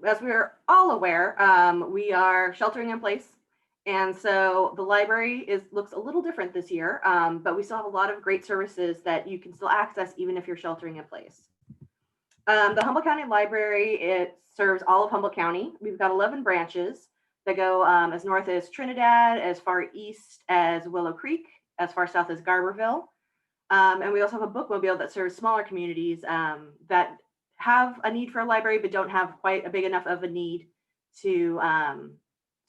as we're all aware, we are sheltering in place. And so the library looks a little different this year, but we still have a lot of great services that you can still access even if you're sheltering in place. The Humboldt County Library, it serves all of Humboldt County. We've got 11 branches that go as north as Trinidad, as far east as Willow Creek, as far south as Garberville. And we also have a bookmobile that serves smaller communities that have a need for a library, but don't have quite a big enough of a need to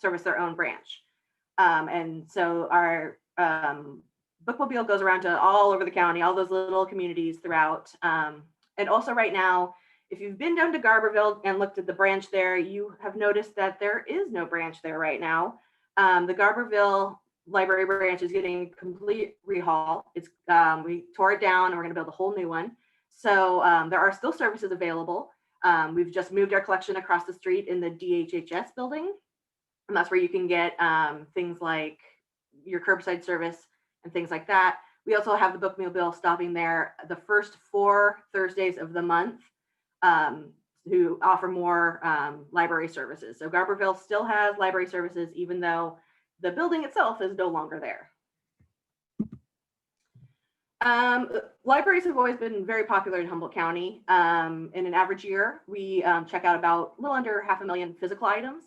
service their own branch. And so our bookmobile goes around to all over the county, all those little communities throughout. And also right now, if you've been down to Garberville and looked at the branch there, you have noticed that there is no branch there right now. The Garberville library branch is getting a complete rehaul. We tore it down and we're going to build a whole new one. So there are still services available. We've just moved our collection across the street in the DHHS building. And that's where you can get things like your curbside service and things like that. We also have the bookmobile stopping there the first 4 Thursdays of the month to offer more library services. So Garberville still has library services, even though the building itself is no longer there. Libraries have always been very popular in Humboldt County. In an average year, we check out about a little under 500,000 physical items.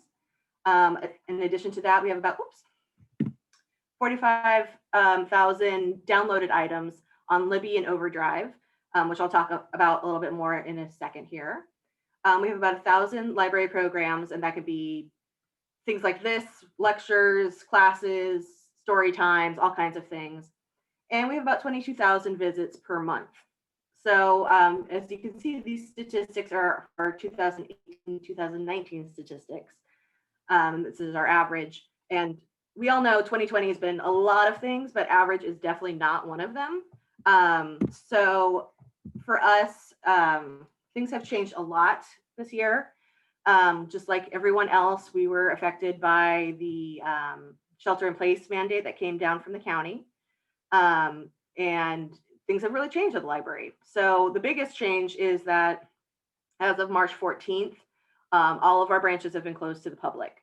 In addition to that, we have about 45,000 downloaded items on Libby and Overdrive, which I'll talk about a little bit more in a second here. We have about 1,000 library programs, and that could be things like this, lectures, classes, story times, all kinds of things. And we have about 22,000 visits per month. So as you can see, these statistics are our 2018, 2019 statistics. This is our average. And we all know 2020 has been a lot of things, but average is definitely not one of them. So for us, things have changed a lot this year. Just like everyone else, we were affected by the shelter in place mandate that came down from the county. And things have really changed at the library. So the biggest change is that as of March 14th, all of our branches have been closed to the public.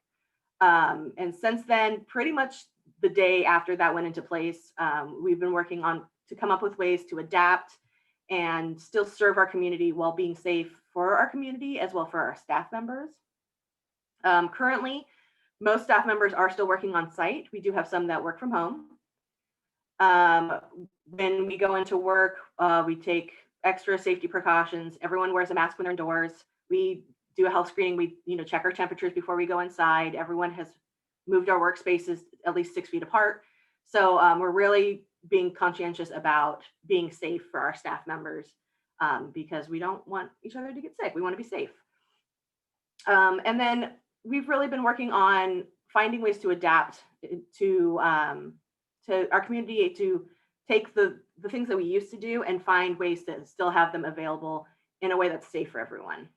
And since then, pretty much the day after that went into place, we've been working to come up with ways to adapt and still serve our community while being safe for our community as well for our staff members. Currently, most staff members are still working on site. We do have some that work from home. When we go into work, we take extra safety precautions. Everyone wears a mask when they're indoors. We do a health screening. We check our temperatures before we go inside. Everyone has moved our workspaces at least 6 feet apart. So we're really being conscientious about being safe for our staff members because we don't want each other to get sick. We want to be safe. And then we've really been working on finding ways to adapt to our community, to take the things that we used to do and find ways to still have them available in a way that's safe for everyone.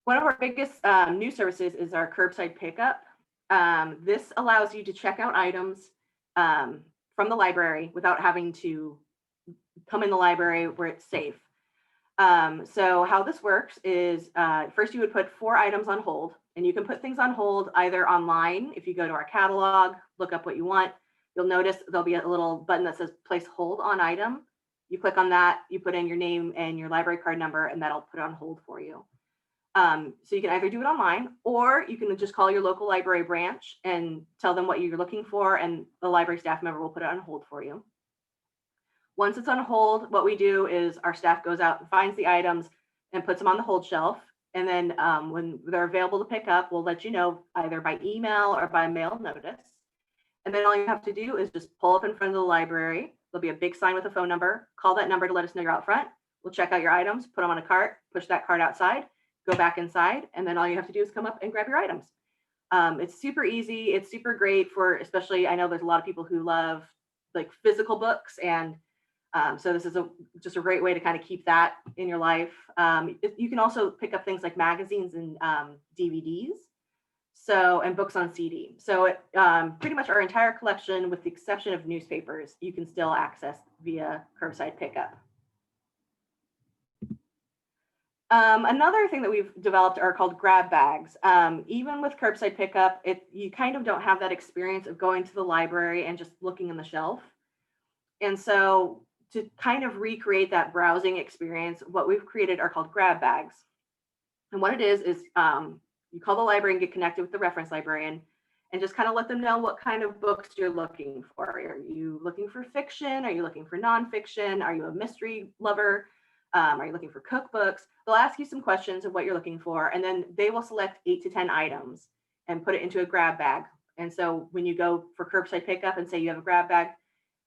One of our biggest new services is our curbside pickup. This allows you to check out items from the library without having to come in the library where it's safe. So how this works is first you would put 4 items on hold, and you can put things on hold either online. If you go to our catalog, look up what you want, you'll notice there'll be a little button that says place hold on item. You click on that, you put in your name and your library card number, and that'll put it on hold for you. So you can either do it online, or you can just call your local library branch and tell them what you're looking for, and the library staff member will put it on hold for you. Once it's on hold, what we do is our staff goes out and finds the items and puts them on the hold shelf. And then when they're available to pick up, we'll let you know either by email or by mail notice. And then all you have to do is just pull up in front of the library. There'll be a big sign with a phone number. Call that number to let us know you're out front. We'll check out your items, put them on a cart, push that cart outside, go back inside, and then all you have to do is come up and grab your items. It's super easy. It's super great for, especially, I know there's a lot of people who love like physical books, and so this is just a great way to kind of keep that in your life. You can also pick up things like magazines and DVDs, and books on CD. So pretty much our entire collection, with the exception of newspapers, you can still access via curbside pickup. Another thing that we've developed are called grab bags. Even with curbside pickup, you kind of don't have that experience of going to the library and just looking in the shelf. And so to kind of recreate that browsing experience, what we've created are called grab bags. And what it is you call the library and get connected with the reference librarian and just kind of let them know what kind of books you're looking for. Are you looking for fiction? Are you looking for nonfiction? Are you a mystery lover? Are you looking for cookbooks? They'll ask you some questions of what you're looking for, and then they will select 8 to 10 items and put it into a grab bag. And so when you go for curbside pickup and say you have a grab bag,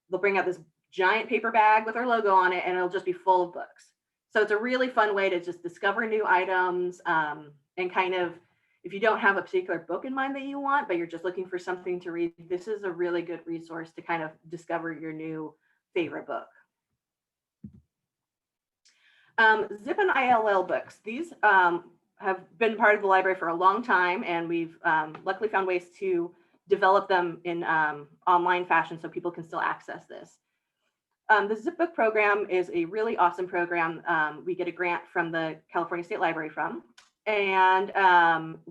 they'll bring out this giant paper bag with our logo on it, and it'll just be full of books. So it's a really fun way to just discover new items, and kind of, if you don't have a particular book in mind that you want, but you're just looking for something to read, this is a really good resource to kind of discover your new favorite book. Zip and ILL books. These have been part of the library for a long time, and we've luckily found ways to develop them in online fashion so people can still access this. The Zip Book program is a really awesome program. We get a grant from the California State Library from. And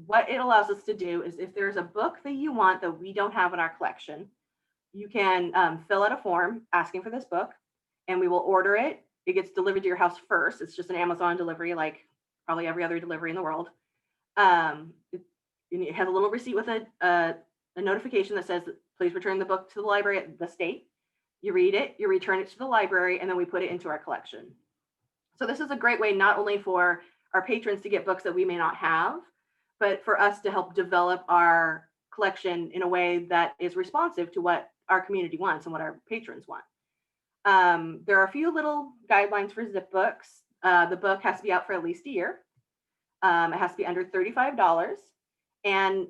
what it allows us to do is if there's a book that you want that we don't have in our collection, you can fill out a form asking for this book, and we will order it. It gets delivered to your house first. It's just an Amazon delivery, like probably every other delivery in the world. It has a little receipt with a notification that says, please return the book to the library at the state. You read it, you return it to the library, and then we put it into our collection. So this is a great way not only for our patrons to get books that we may not have, but for us to help develop our collection in a way that is responsive to what our community wants and what our patrons want. There are a few little guidelines for Zip books. The book has to be out for at least a year. It has to be under $35, and it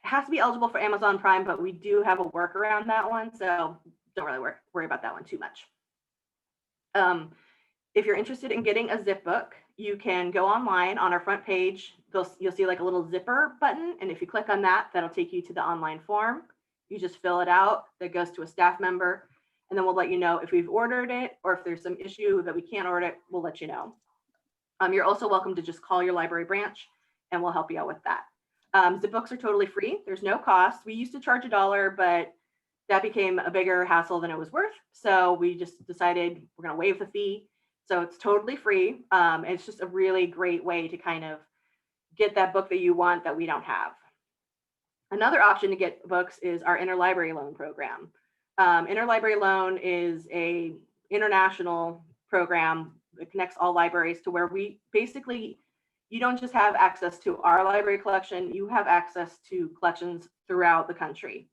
has to be eligible for Amazon Prime, but we do have a work around that one, so don't really worry about that one too much. If you're interested in getting a Zip book, you can go online. On our front page. You'll see like a little zipper button, and if you click on that, that'll take you to the online form. You just fill it out. That goes to a staff member, and then we'll let you know if we've ordered it, or if there's some issue that we can't order it, we'll let you know. You're also welcome to just call your library branch, and we'll help you out with that. Zip books are totally free. There's no cost. We used to charge $1, but that became a bigger hassle than it was worth. So we just decided we're going to waive the fee. So it's totally free. It's just a really great way to kind of get that book that you want that we don't have. Another option to get books is our interlibrary loan program. Interlibrary loan is a international program that connects all libraries to where we basically, you don't just have access to our library collection, you have access to collections throughout the country.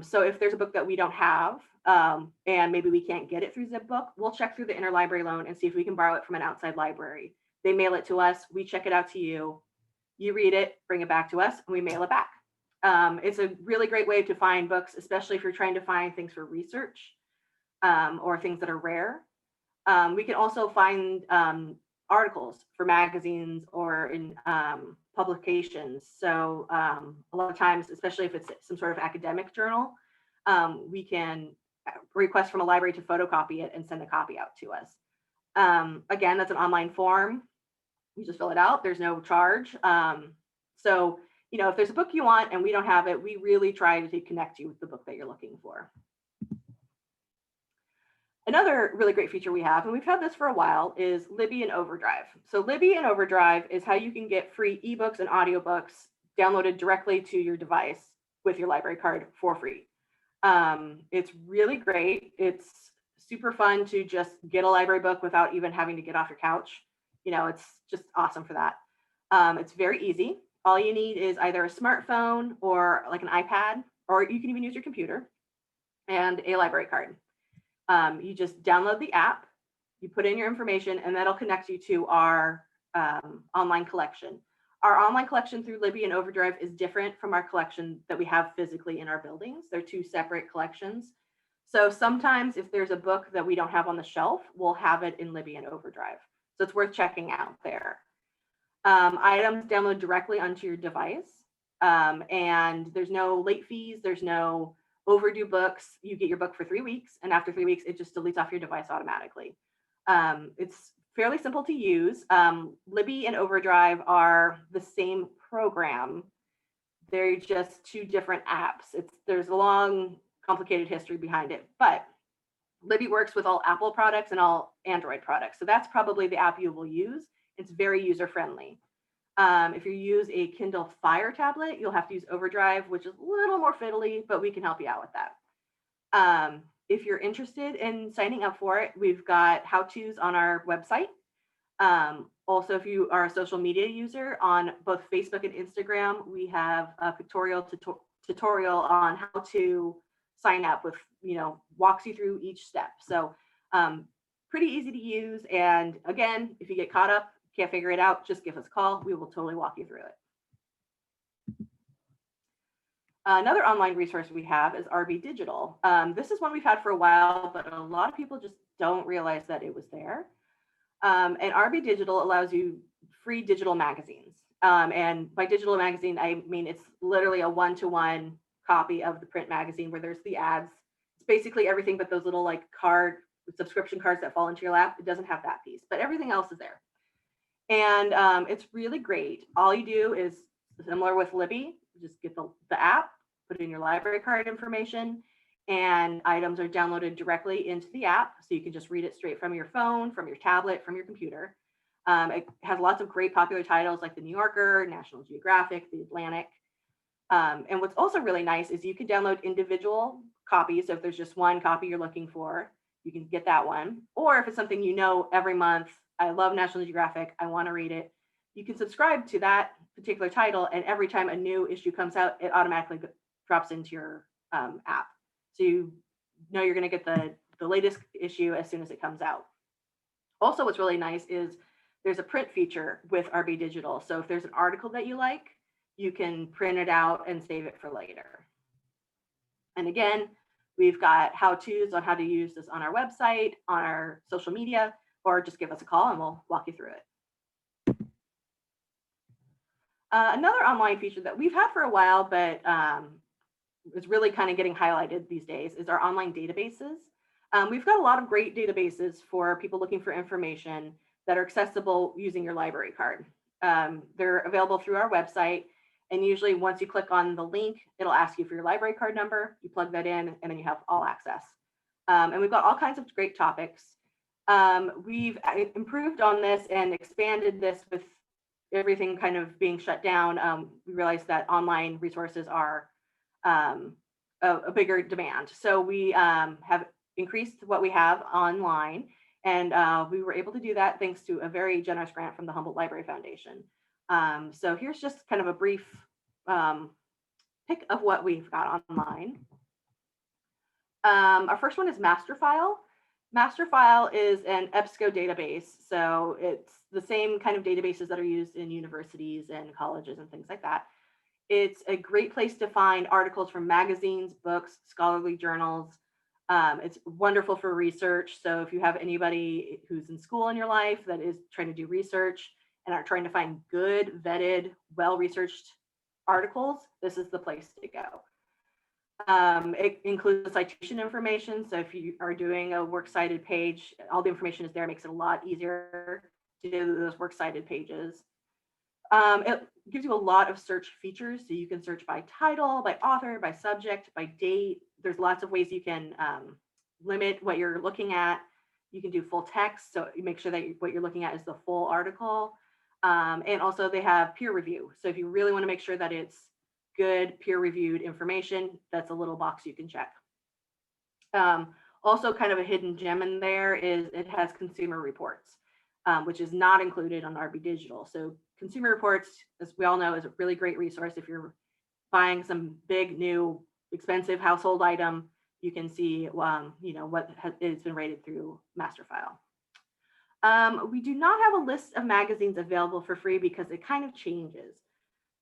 So if there's a book that we don't have, and maybe we can't get it through ZipBook, we'll check through the interlibrary loan and see if we can borrow it from an outside library. They mail it to us, we check it out to you, you read it, bring it back to us, and we mail it back. It's a really great way to find books, especially if you're trying to find things for research or things that are rare. We can also find articles for magazines or in publications. So a lot of times, especially if it's some sort of academic journal, we can request from a library to photocopy it and send a copy out to us. Again, that's an online form. You just fill it out. There's no charge. So, you know, if there's a book you want and we don't have it, we really try to connect you with the book that you're looking for. Another really great feature we have, and we've had this for a while, is Libby and Overdrive. So Libby and Overdrive is how you can get free ebooks and audiobooks downloaded directly to your device with your library card for free. It's really great. It's super fun to just get a library book without even having to get off your couch. You know, it's just awesome for that. It's very easy. All you need is either a smartphone or like an iPad, or you can even use your computer and a library card. You just download the app, you put in your information, and that'll connect you to our online collection. Our online collection through Libby and Overdrive is different from our collection that we have physically in our buildings. They're two separate collections. So sometimes if there's a book that we don't have on the shelf, we'll have it in Libby and Overdrive. So it's worth checking out there. Items download directly onto your device, and there's no late fees, there's no overdue books. You get your book for 3 weeks, and after 3 weeks, it just deletes off your device automatically. It's fairly simple to use. Libby and Overdrive are the same program. They're just two different apps. There's a long, complicated history behind it, but Libby works with all Apple products and all Android products. So that's probably the app you will use. It's very user-friendly. If you use a Kindle Fire tablet, you'll have to use Overdrive, which is a little more fiddly, but we can help you out with that. If you're interested in signing up for it, we've got how-tos on our website. Also, if you are a social media user on both Facebook and Instagram, we have a pictorial tutorial on how to sign up with, walks you through each step. So pretty easy to use. And again, if you get caught up, can't figure it out, just give us a call. We will totally walk you through it. Another online resource we have is RB Digital. This is one we've had for a while, but a lot of people just don't realize that it was there. And RB Digital allows you free digital magazines. And by digital magazine, I mean, it's literally a one-to-one copy of the print magazine where there's the ads. It's basically everything but those little subscription cards that fall into your lap. It doesn't have that piece, but everything else is there. And it's really great. All you do is similar with Libby, just get the app, put in your library card information, and items are downloaded directly into the app. So you can just read it straight from your phone, from your tablet, from your computer. It has lots of great popular titles like the New Yorker, National Geographic, the Atlantic. And what's also really nice is you can download individual copies. So if there's just one copy you're looking for, you can get that one. Or if it's something every month, I love National Geographic, I want to read it, you can subscribe to that particular title, and every time a new issue comes out, it automatically drops into your app. So you're going to get the latest issue as soon as it comes out. Also, what's really nice is there's a print feature with RB Digital. So if there's an article that you like, you can print it out and save it for later. And again, we've got how-tos on how to use this on our website, on our social media, or just give us a call and we'll walk you through it. Another online feature that we've had for a while, but is really kind of getting highlighted these days, is our online databases. We've got a lot of great databases for people looking for information that are accessible using your library card. They're available through our website. And usually once you click on the link, it'll ask you for your library card number. You plug that in, and then you have all access. And we've got all kinds of great topics. We've improved on this and expanded this with everything kind of being shut down. We realized that online resources are a bigger demand. So we have increased what we have online, and we were able to do that thanks to a very generous grant from the Humboldt Library Foundation. So here's just kind of a brief pick of what we've got online. Our first one is Masterfile. Masterfile is an EBSCO database. So it's the same kind of databases that are used in universities and colleges and things like that. It's a great place to find articles from magazines, books, scholarly journals. It's wonderful for research. So if you have anybody who's in school in your life that is trying to do research and are trying to find good, vetted, well-researched articles, this is the place to go. It includes citation information. So if you are doing a works cited page, all the information is there. It makes it a lot easier to do those works cited pages. It gives you a lot of search features. So you can search by title, by author, by subject, by date. There's lots of ways you can limit what you're looking at. You can do full text. So you make sure that what you're looking at is the full article. And also they have peer review. So if you really want to make sure that it's good peer-reviewed information, that's a little box you can check. Also kind of a hidden gem in there is it has consumer reports, which is not included on RB Digital. So consumer reports, as we all know, is a really great resource. If you're buying some big, new, expensive household item, you can see what it's been rated through Masterfile. We do not have a list of magazines available for free because it kind of changes.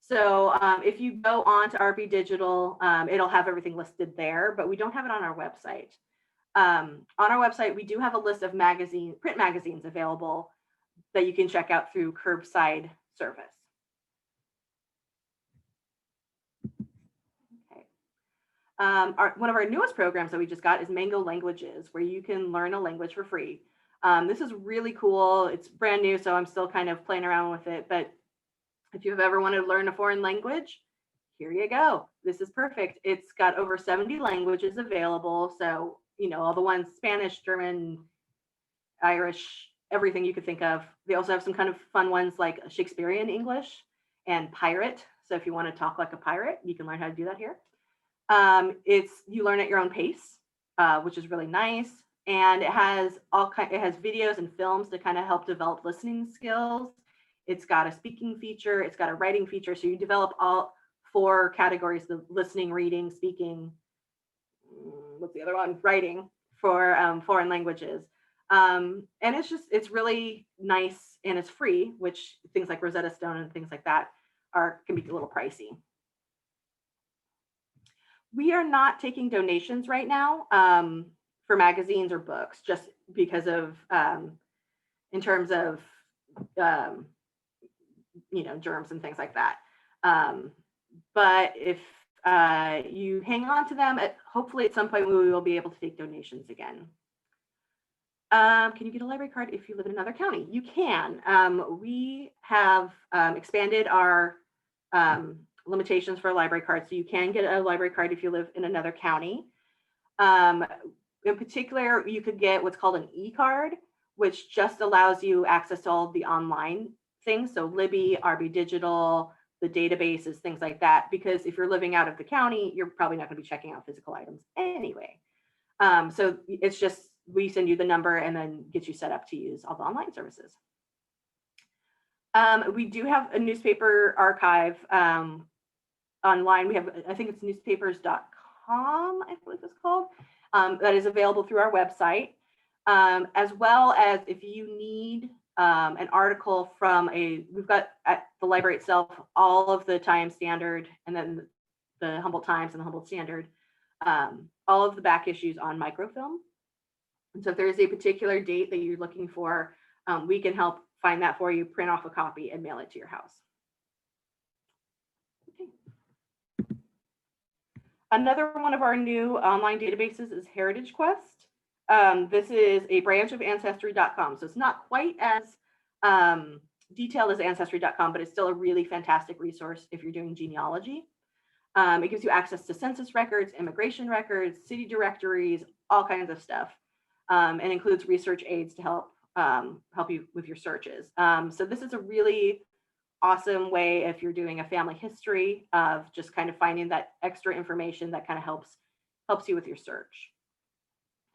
So if you go on to RB Digital, it'll have everything listed there, but we don't have it on our website. On our website, we do have a list of print magazines available that you can check out through curbside service. Okay. One of our newest programs that we just got is Mango Languages, where you can learn a language for free. This is really cool. It's brand new, so I'm still kind of playing around with it. But if you've ever wanted to learn a foreign language, here you go. This is perfect. It's got over 70 languages available. So, all the ones Spanish, German, Irish, everything you could think of. They also have some kind of fun ones like Shakespearean English and pirate. So if you want to talk like a pirate, you can learn how to do that here. You learn at your own pace, which is really nice. And it has videos and films to kind of help develop listening skills. It's got a speaking feature. It's got a writing feature. So you develop all 4 categories: the listening, reading, speaking. What's the other one? Writing for foreign languages. And it's really nice, and it's free, which things like Rosetta Stone and things like that can be a little pricey. We are not taking donations right now for magazines or books, just because of in terms of germs and things like that. But if you hang on to them, hopefully at some point we will be able to take donations again. Can you get a library card if you live in another county? You can. We have expanded our limitations for a library card, so you can get a library card if you live in another county. In particular, you could get what's called an e-card, which just allows you access to all of the online things, so Libby, RB Digital, the databases, things like that, because if you're living out of the county, you're probably not going to be checking out physical items anyway. So it's just, we send you the number and then get you set up to use all the online services. We do have a newspaper archive online. We have, I think it's newspapers.com, I believe it's called, that is available through our website, as well as if you need an article from we've got at the library itself, all of the Times Standard, and then the Humboldt Times and the Humboldt Standard, all of the back issues on microfilm. And so if there's a particular date that you're looking for, we can help find that for you, print off a copy and mail it to your house. Okay. Another one of our new online databases is Heritage Quest. This is a branch of Ancestry.com. So it's not quite as detailed as Ancestry.com, but it's still a really fantastic resource if you're doing genealogy. It gives you access to census records, immigration records, city directories, all kinds of stuff, and includes research aids to help you with your searches. So this is a really awesome way if you're doing a family history of just kind of finding that extra information that kind of helps you with your search.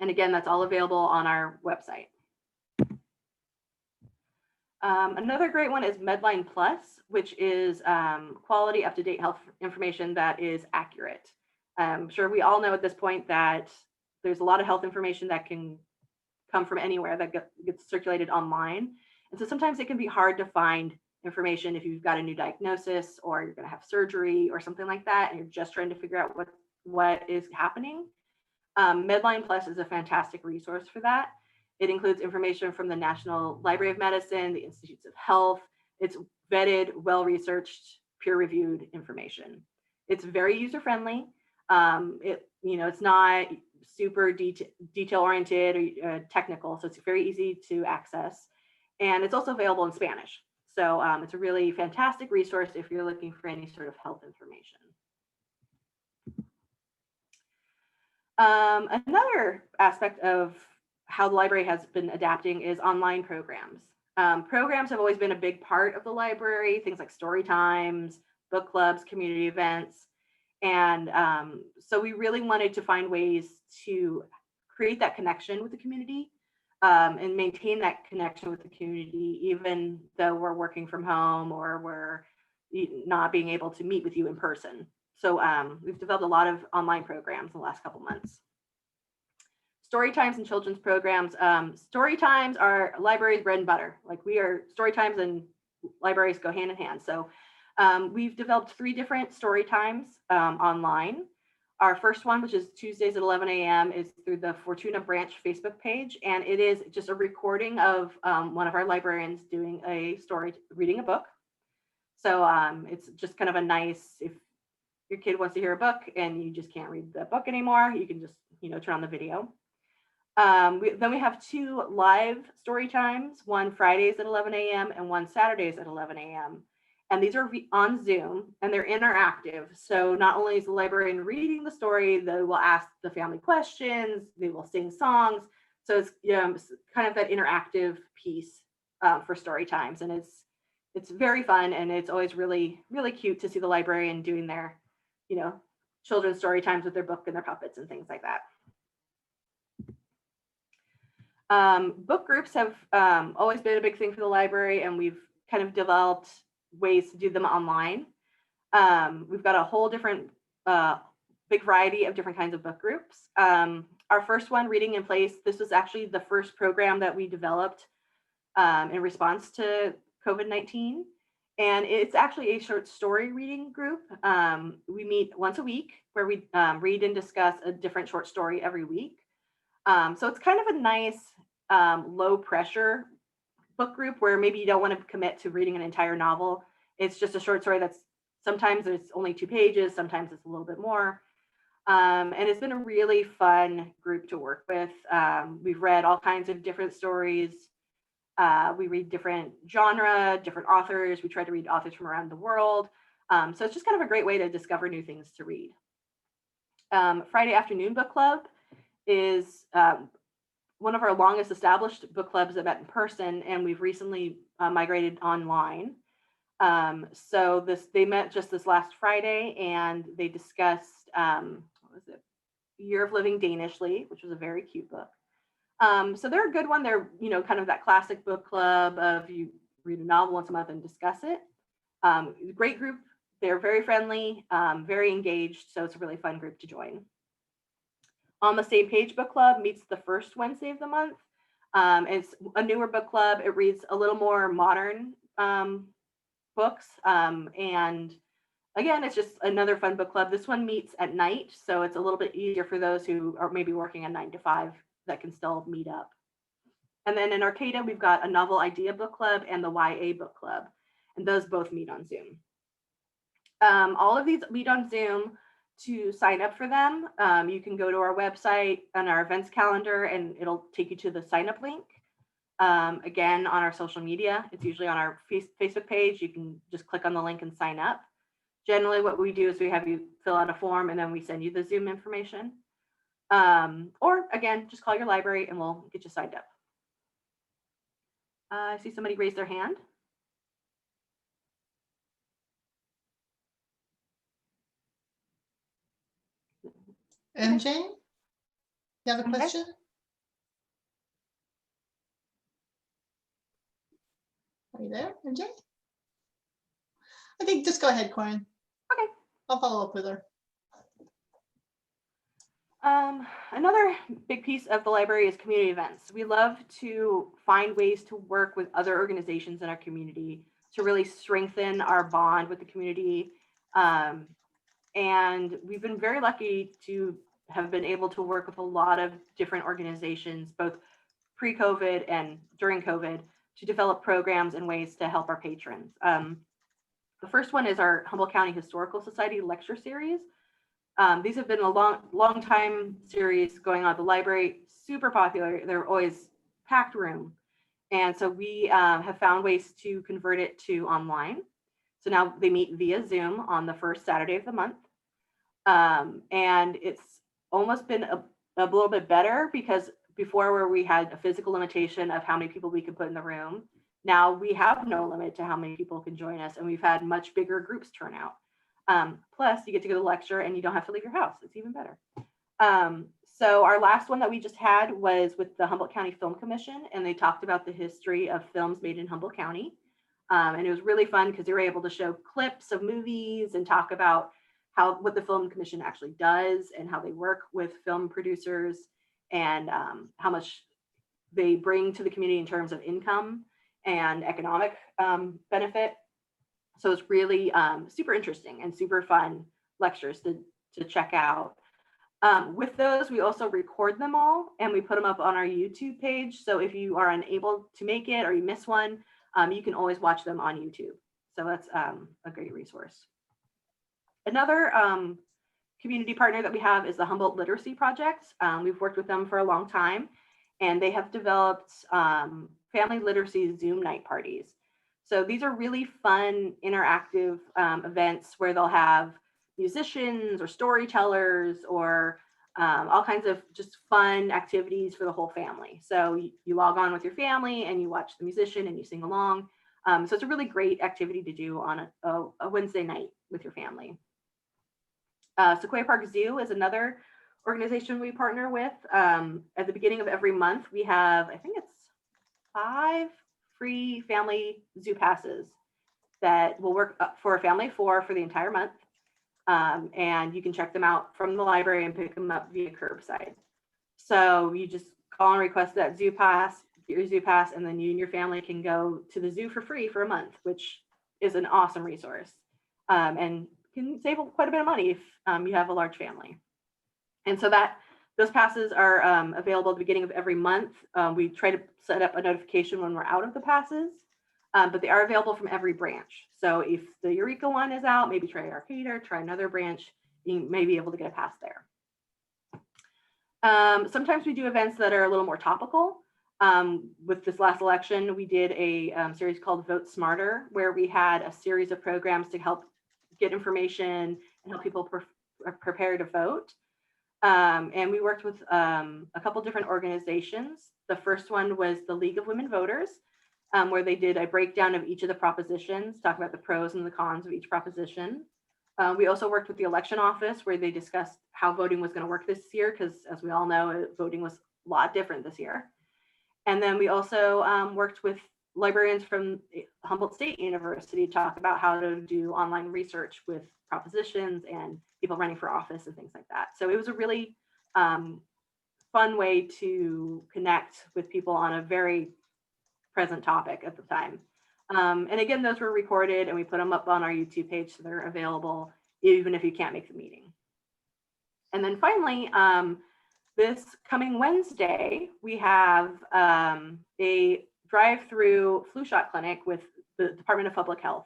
And again, that's all available on our website. Another great one is Medline Plus, which is quality, up-to-date health information that is accurate. I'm sure we all know at this point that there's a lot of health information that can come from anywhere that gets circulated online. And so sometimes it can be hard to find information if you've got a new diagnosis or you're going to have surgery or something like that, and you're just trying to figure out what is happening. Medline Plus is a fantastic resource for that. It includes information from the National Library of Medicine, the Institutes of Health. It's vetted, well-researched, peer-reviewed information. It's very user-friendly. It's not super detail-oriented or technical, so it's very easy to access. And it's also available in Spanish. So it's a really fantastic resource if you're looking for any sort of health information. Another aspect of how the library has been adapting is online programs. Programs have always been a big part of the library, things like story times, book clubs, community events. And so we really wanted to find ways to create that connection with the community and maintain that connection with the community, even though we're working from home or we're not being able to meet with you in person. So we've developed a lot of online programs in the last couple months. Story times and children's programs. Story times are library's bread and butter. Like story times and libraries go hand in hand. So we've developed 3 different story times online. Our first one, which is Tuesdays at 11 a.m., is through the Fortuna Branch Facebook page. And it is just a recording of one of our librarians doing a story, reading a book. So it's just kind of a nice, if your kid wants to hear a book and you just can't read the book anymore, you can just, turn on the video. Then we have 2 live story times, one Fridays at 11 a.m. and one Saturdays at 11 a.m. And these are on Zoom and they're interactive. So not only is the librarian reading the story, they will ask the family questions, they will sing songs. So it's kind of that interactive piece for story times. And it's very fun, and it's always really, really cute to see the librarian doing their, children's story times with their book and their puppets and things like that. Book groups have always been a big thing for the library, and we've kind of developed ways to do them online. We've got a whole different big variety of different kinds of book groups. Our first one, Reading in Place, this was actually the first program that we developed in response to COVID-19. And it's actually a short story reading group. We meet once a week where we read and discuss a different short story every week. So it's kind of a nice low pressure book group where maybe you don't want to commit to reading an entire novel. It's just a short story that's sometimes it's only 2 pages, sometimes it's a little bit more. And it's been a really fun group to work with. We've read all kinds of different stories. We read different genre, different authors. We try to read authors from around the world. So it's just kind of a great way to discover new things to read. Friday Afternoon Book Club is one of our longest established book clubs that met in person, and we've recently migrated online. So they met just this last Friday, and they discussed, what was it? Year of Living Danishly, which was a very cute book. So they're a good one. They're, kind of that classic book club of you read a novel once a month and discuss it. Great group. They're very friendly, very engaged. So it's a really fun group to join. On the Same Page Book Club meets the first Wednesday of the month. It's a newer book club. It reads a little more modern books. And again, it's just another fun book club. This one meets at night, so it's a little bit easier for those who are maybe working a 9 to 5 that can still meet up. And then in Arcata, we've got a Novel Idea Book Club and the YA Book Club, and those both meet on Zoom. All of these meet on Zoom. To sign up for them, you can go to our website on our events calendar, and it'll take you to the sign up link. Again, on our social media, it's usually on our Facebook page. You can just click on the link and sign up. Generally, what we do is we have you fill out a form, and then we send you the Zoom information. Or again, just call your library and we'll get you signed up. I see somebody raise their hand. MJ, you have a question? Are you there, MJ? I think just go ahead, Corin. Okay. I'll follow up with her. Another big piece of the library is community events. We love to find ways to work with other organizations in our community to really strengthen our bond with the community. And we've been very lucky to have been able to work with a lot of different organizations, both pre-COVID and during COVID, to develop programs and ways to help our patrons. The first one is our Humboldt County Historical Society lecture series. These have been a long time series going on at the library, super popular. They're always packed room. And so we have found ways to convert it to online. So now they meet via Zoom on the first Saturday of the month. And it's almost been a little bit better, because before, where we had a physical limitation of how many people we could put in the room, now we have no limit to how many people can join us, and we've had much bigger groups turn out. Plus, you get to go to the lecture and you don't have to leave your house. It's even better. So our last one that we just had was with the Humboldt County Film Commission, and they talked about the history of films made in Humboldt County. And it was really fun because they were able to show clips of movies and talk about what the Film Commission actually does and how they work with film producers, and how much they bring to the community in terms of income and economic benefit. So it's really super interesting and super fun lectures to check out. With those, we also record them all and we put them up on our YouTube page. So if you are unable to make it or you miss one, you can always watch them on YouTube. So that's a great resource. Another community partner that we have is the Humboldt Literacy Project. We've worked with them for a long time, and they have developed family literacy Zoom night parties. So these are really fun, interactive events where they'll have musicians or storytellers or all kinds of just fun activities for the whole family. So you log on with your family and you watch the musician and you sing along. So it's a really great activity to do on a Wednesday night with your family. Sequoia Park Zoo is another organization we partner with. At the beginning of every month, we have, I think it's 5 free family zoo passes that will work for a family of 4 for the entire month. And you can check them out from the library and pick them up via curbside. So you just call and request that zoo pass, get your zoo pass, and then you and your family can go to the zoo for free for a month, which is an awesome resource. And can save quite a bit of money if you have a large family. And so those passes are available at the beginning of every month. We try to set up a notification when we're out of the passes, but they are available from every branch. So if the Eureka one is out, maybe try Arcata, try another branch, you may be able to get a pass there. Sometimes we do events that are a little more topical. With this last election, we did a series called Vote Smarter, where we had a series of programs to help get information and help people prepare to vote. And we worked with a couple different organizations. The first one was the League of Women Voters, where they did a breakdown of each of the propositions, talk about the pros and the cons of each proposition. We also worked with the election office, where they discussed how voting was going to work this year, because as we all know, voting was a lot different this year. And then we also worked with librarians from Humboldt State University to talk about how to do online research with propositions and people running for office and things like that. So it was a really fun way to connect with people on a very present topic at the time. And again, those were recorded and we put them up on our YouTube page, so they're available even if you can't make the meeting. And then finally, this coming Wednesday, we have a drive-through flu shot clinic with the Department of Public Health.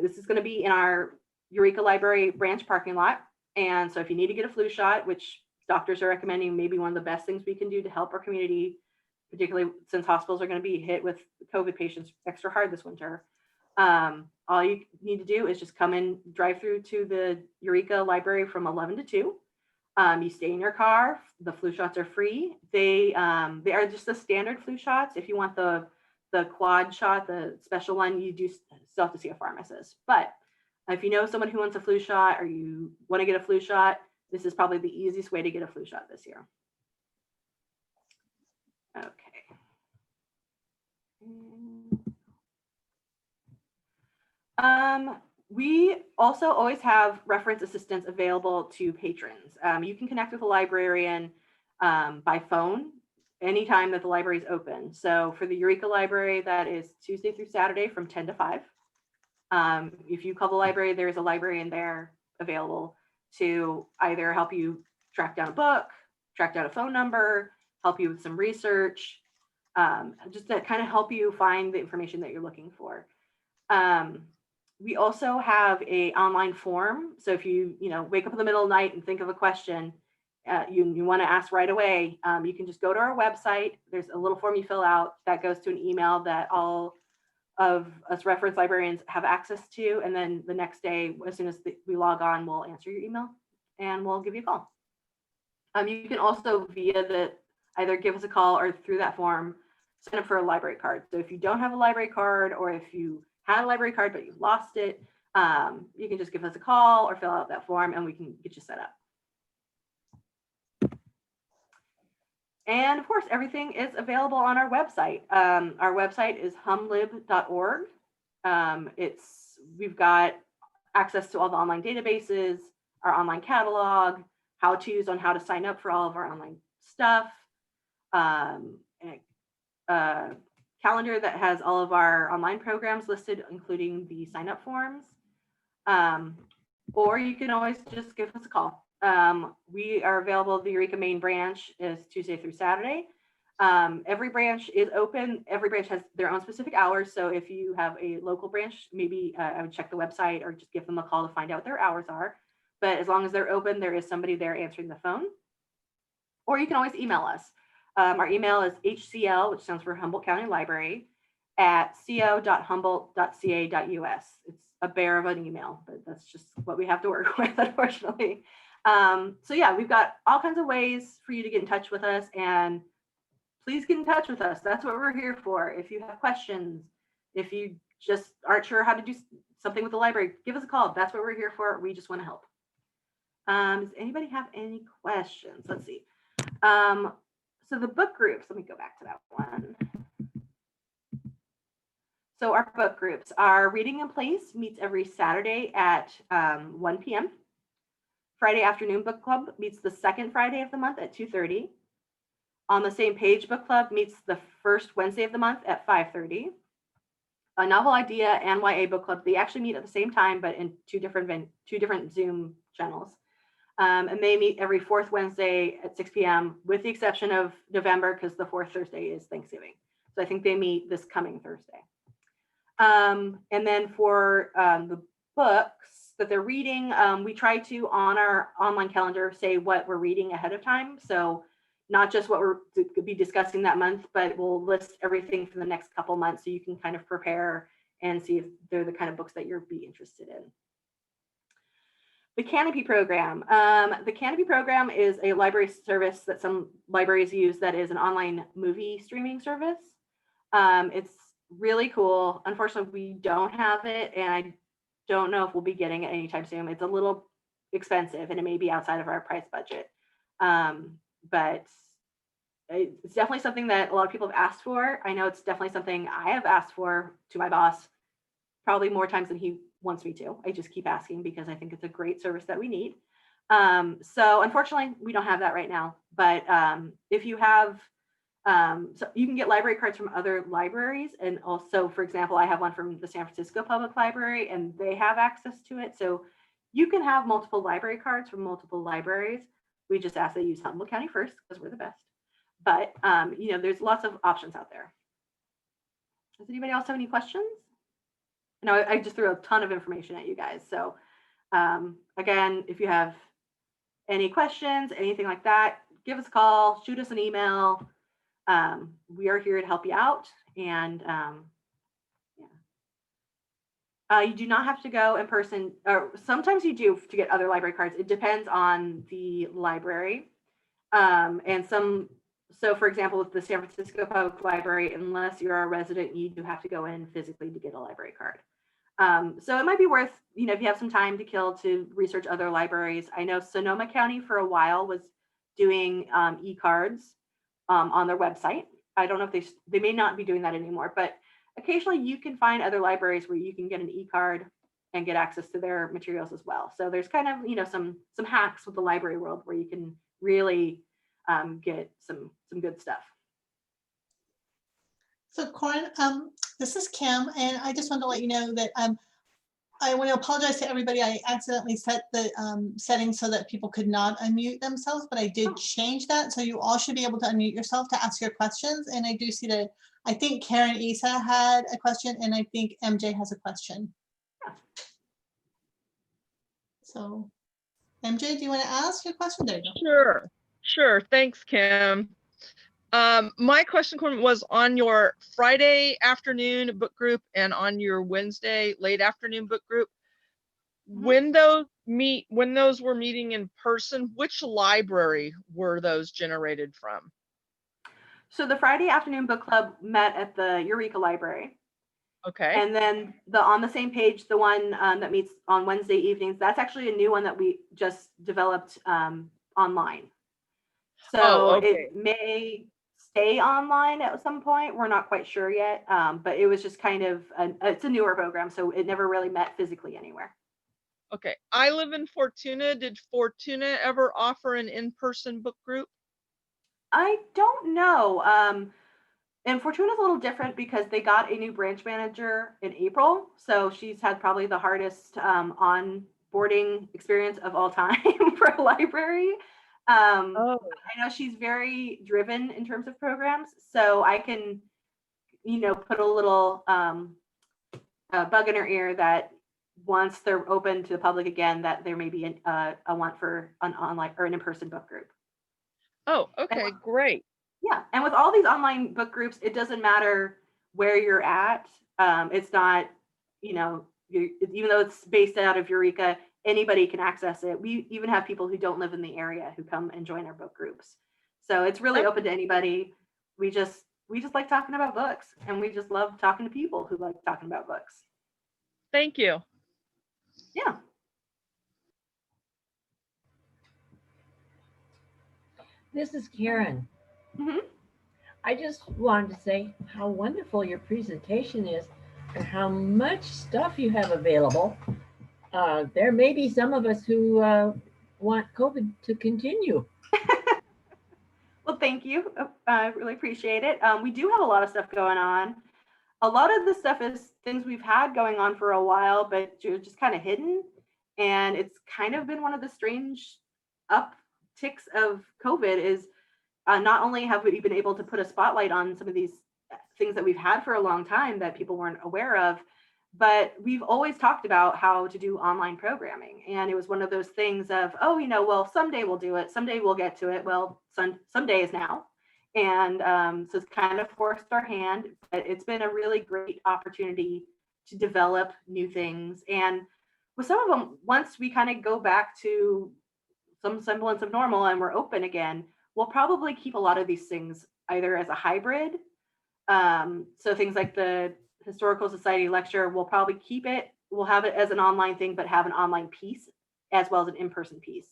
This is going to be in our Eureka Library branch parking lot. And so if you need to get a flu shot, which doctors are recommending maybe one of the best things we can do to help our community, particularly since hospitals are going to be hit with COVID patients extra hard this winter, all you need to do is just come in, drive through to the Eureka Library from 11 to 2. You stay in your car. The flu shots are free. They are just the standard flu shots. If you want the quad shot, the special one, you do still have to see a pharmacist. But if you know someone who wants a flu shot or you want to get a flu shot, this is probably the easiest way to get a flu shot this year. Okay. We also always have reference assistance available to patrons. You can connect with a librarian by phone anytime that the library is open. So for the Eureka Library, that is Tuesday through Saturday from 10 to 5. If you call the library, there's a librarian there available to either help you track down a book, track down a phone number, help you with some research, just to kind of help you find the information that you're looking for. We also have an online form. So if you wake up in the middle of the night and think of a question you want to ask right away, you can just go to our website. There's a little form you fill out that goes to an email that all of us reference librarians have access to. And then the next day, as soon as we log on, we'll answer your email and we'll give you a call. You can also either give us a call or through that form, sign up for a library card. So if you don't have a library card, or if you had a library card but you lost it, you can just give us a call or fill out that form and we can get you set up. And of course, everything is available on our website. Our website is humlib.org. We've got access to all the online databases, our online catalog, how-tos on how to sign up for all of our online stuff, calendar that has all of our online programs listed, including the sign-up forms. Or you can always just give us a call. We are available. The Eureka main branch is Tuesday through Saturday. Every branch is open. Every branch has their own specific hours. So if you have a local branch, maybe I would check the website or just give them a call to find out what their hours are. But as long as they're open, there is somebody there answering the phone. Or you can always email us. Our email is HCL, which stands for Humboldt County Library, at co.humboldt.ca.us. It's a bear of an email, but that's just what we have to work with, unfortunately. So yeah, we've got all kinds of ways for you to get in touch with us, and please get in touch with us. That's what we're here for. If you have questions, if you just aren't sure how to do something with the library, give us a call. That's what we're here for. We just want to help. Does anybody have any questions? Let's see. So the book groups, let me go back to that one. So our book groups, our Reading in Place meets every Saturday at 1 p.m. Friday Afternoon Book Club meets the second Friday of the month at 2:30. On the Same Page Book Club meets the first Wednesday of the month at 5:30. A Novel Idea and YA Book Club, they actually meet at the same time, but in two different Zoom channels. And they meet every fourth Wednesday at 6 p.m. with the exception of November, because the fourth Thursday is Thanksgiving. So I think they meet this coming Thursday. And then for the books that they're reading, we try to, on our online calendar, say what we're reading ahead of time. So not just what we're to be discussing that month, but we'll list everything for the next couple months so you can kind of prepare and see if they're the kind of books that you'll be interested in. The Canopy program. The Canopy program is a library service that some libraries use that is an online movie streaming service. It's really cool. Unfortunately, we don't have it, and I don't know if we'll be getting it anytime soon. It's a little expensive, and it may be outside of our price budget. But it's definitely something that a lot of people have asked for. I know it's definitely something I have asked for to my boss, probably more times than he wants me to. I just keep asking because I think it's a great service that we need. So unfortunately, we don't have that right now. But if you have, so you can get library cards from other libraries. And also, for example, I have one from the San Francisco Public Library, and they have access to it. So you can have multiple library cards from multiple libraries. We just ask that you use Humboldt County first because we're the best. But you know, there's lots of options out there. Does anybody else have any questions? No, I just threw a ton of information at you guys. So again, if you have any questions, anything like that, give us a call, shoot us an email. We are here to help you out. And yeah. You do not have to go in person, or sometimes you do to get other library cards. It depends on the library. And so for example, with the San Francisco Public Library, unless you're a resident, you do have to go in physically to get a library card. So it might be worth, you know, if you have some time to kill, to research other libraries. I know Sonoma County for a while was doing e-cards on their website. I don't know if they may not be doing that anymore, but occasionally you can find other libraries where you can get an e-card and get access to their materials as well. So there's kind of, you know, some hacks with the library world where you can really get some good stuff. So Corin, this is Kim, and I just wanted to let you know that I want to apologize to everybody. I accidentally set the settings so that people could not unmute themselves, but I did change that. So you all should be able to unmute yourself to ask your questions. And I do see that I think Karen Isa had a question, and I think MJ has a question. So MJ, do you want to ask your question? There you go. Sure. Thanks, Kim. My question was on your Friday afternoon book group and on your Wednesday late afternoon book group. When those were meeting in person, which library were those generated from? So the Friday afternoon book club met at the Eureka Library. Okay. And then on the Same Page, the one that meets on Wednesday evenings, that's actually a new one that we just developed online. So it may stay online at some point. We're not quite sure yet, but it was just kind of, it's a newer program, so it never really met physically anywhere. Okay, I live in Fortuna. Did Fortuna ever offer an in-person book group? I don't know. And Fortuna's a little different because they got a new branch manager in April. So she's had probably the hardest onboarding experience of all time for a library. I know she's very driven in terms of programs. So I can, you know, put a little bug in her ear that once they're open to the public again, that there may be a want for an online or an in-person book group. Oh, okay, great. Yeah, and with all these online book groups, it doesn't matter where you're at. It's not, even though it's based out of Eureka, anybody can access it. We even have people who don't live in the area who come and join our book groups. So it's really open to anybody. We just like talking about books, and we just love talking to people who like talking about books. Thank you. Yeah. This is Karen. Mhm. I just wanted to say how wonderful your presentation is and how much stuff you have available. There may be some of us who want COVID to continue. Well, thank you. I really appreciate it. We do have a lot of stuff going on. A lot of the stuff is things we've had going on for a while, but just kind of hidden. And it's kind of been one of the strange upticks of COVID is not only have we been able to put a spotlight on some of these things that we've had for a long time that people weren't aware of, but we've always talked about how to do online programming. And it was one of those things of, oh, well, someday we'll do it. Someday we'll get to it. Well, someday is now. And so it's kind of forced our hand, but it's been a really great opportunity to develop new things. And with some of them, once we kind of go back to some semblance of normal and we're open again, we'll probably keep a lot of these things either as a hybrid. So things like the Historical Society lecture, we'll probably keep it. We'll have it as an online thing, but have an online piece as well as an in-person piece.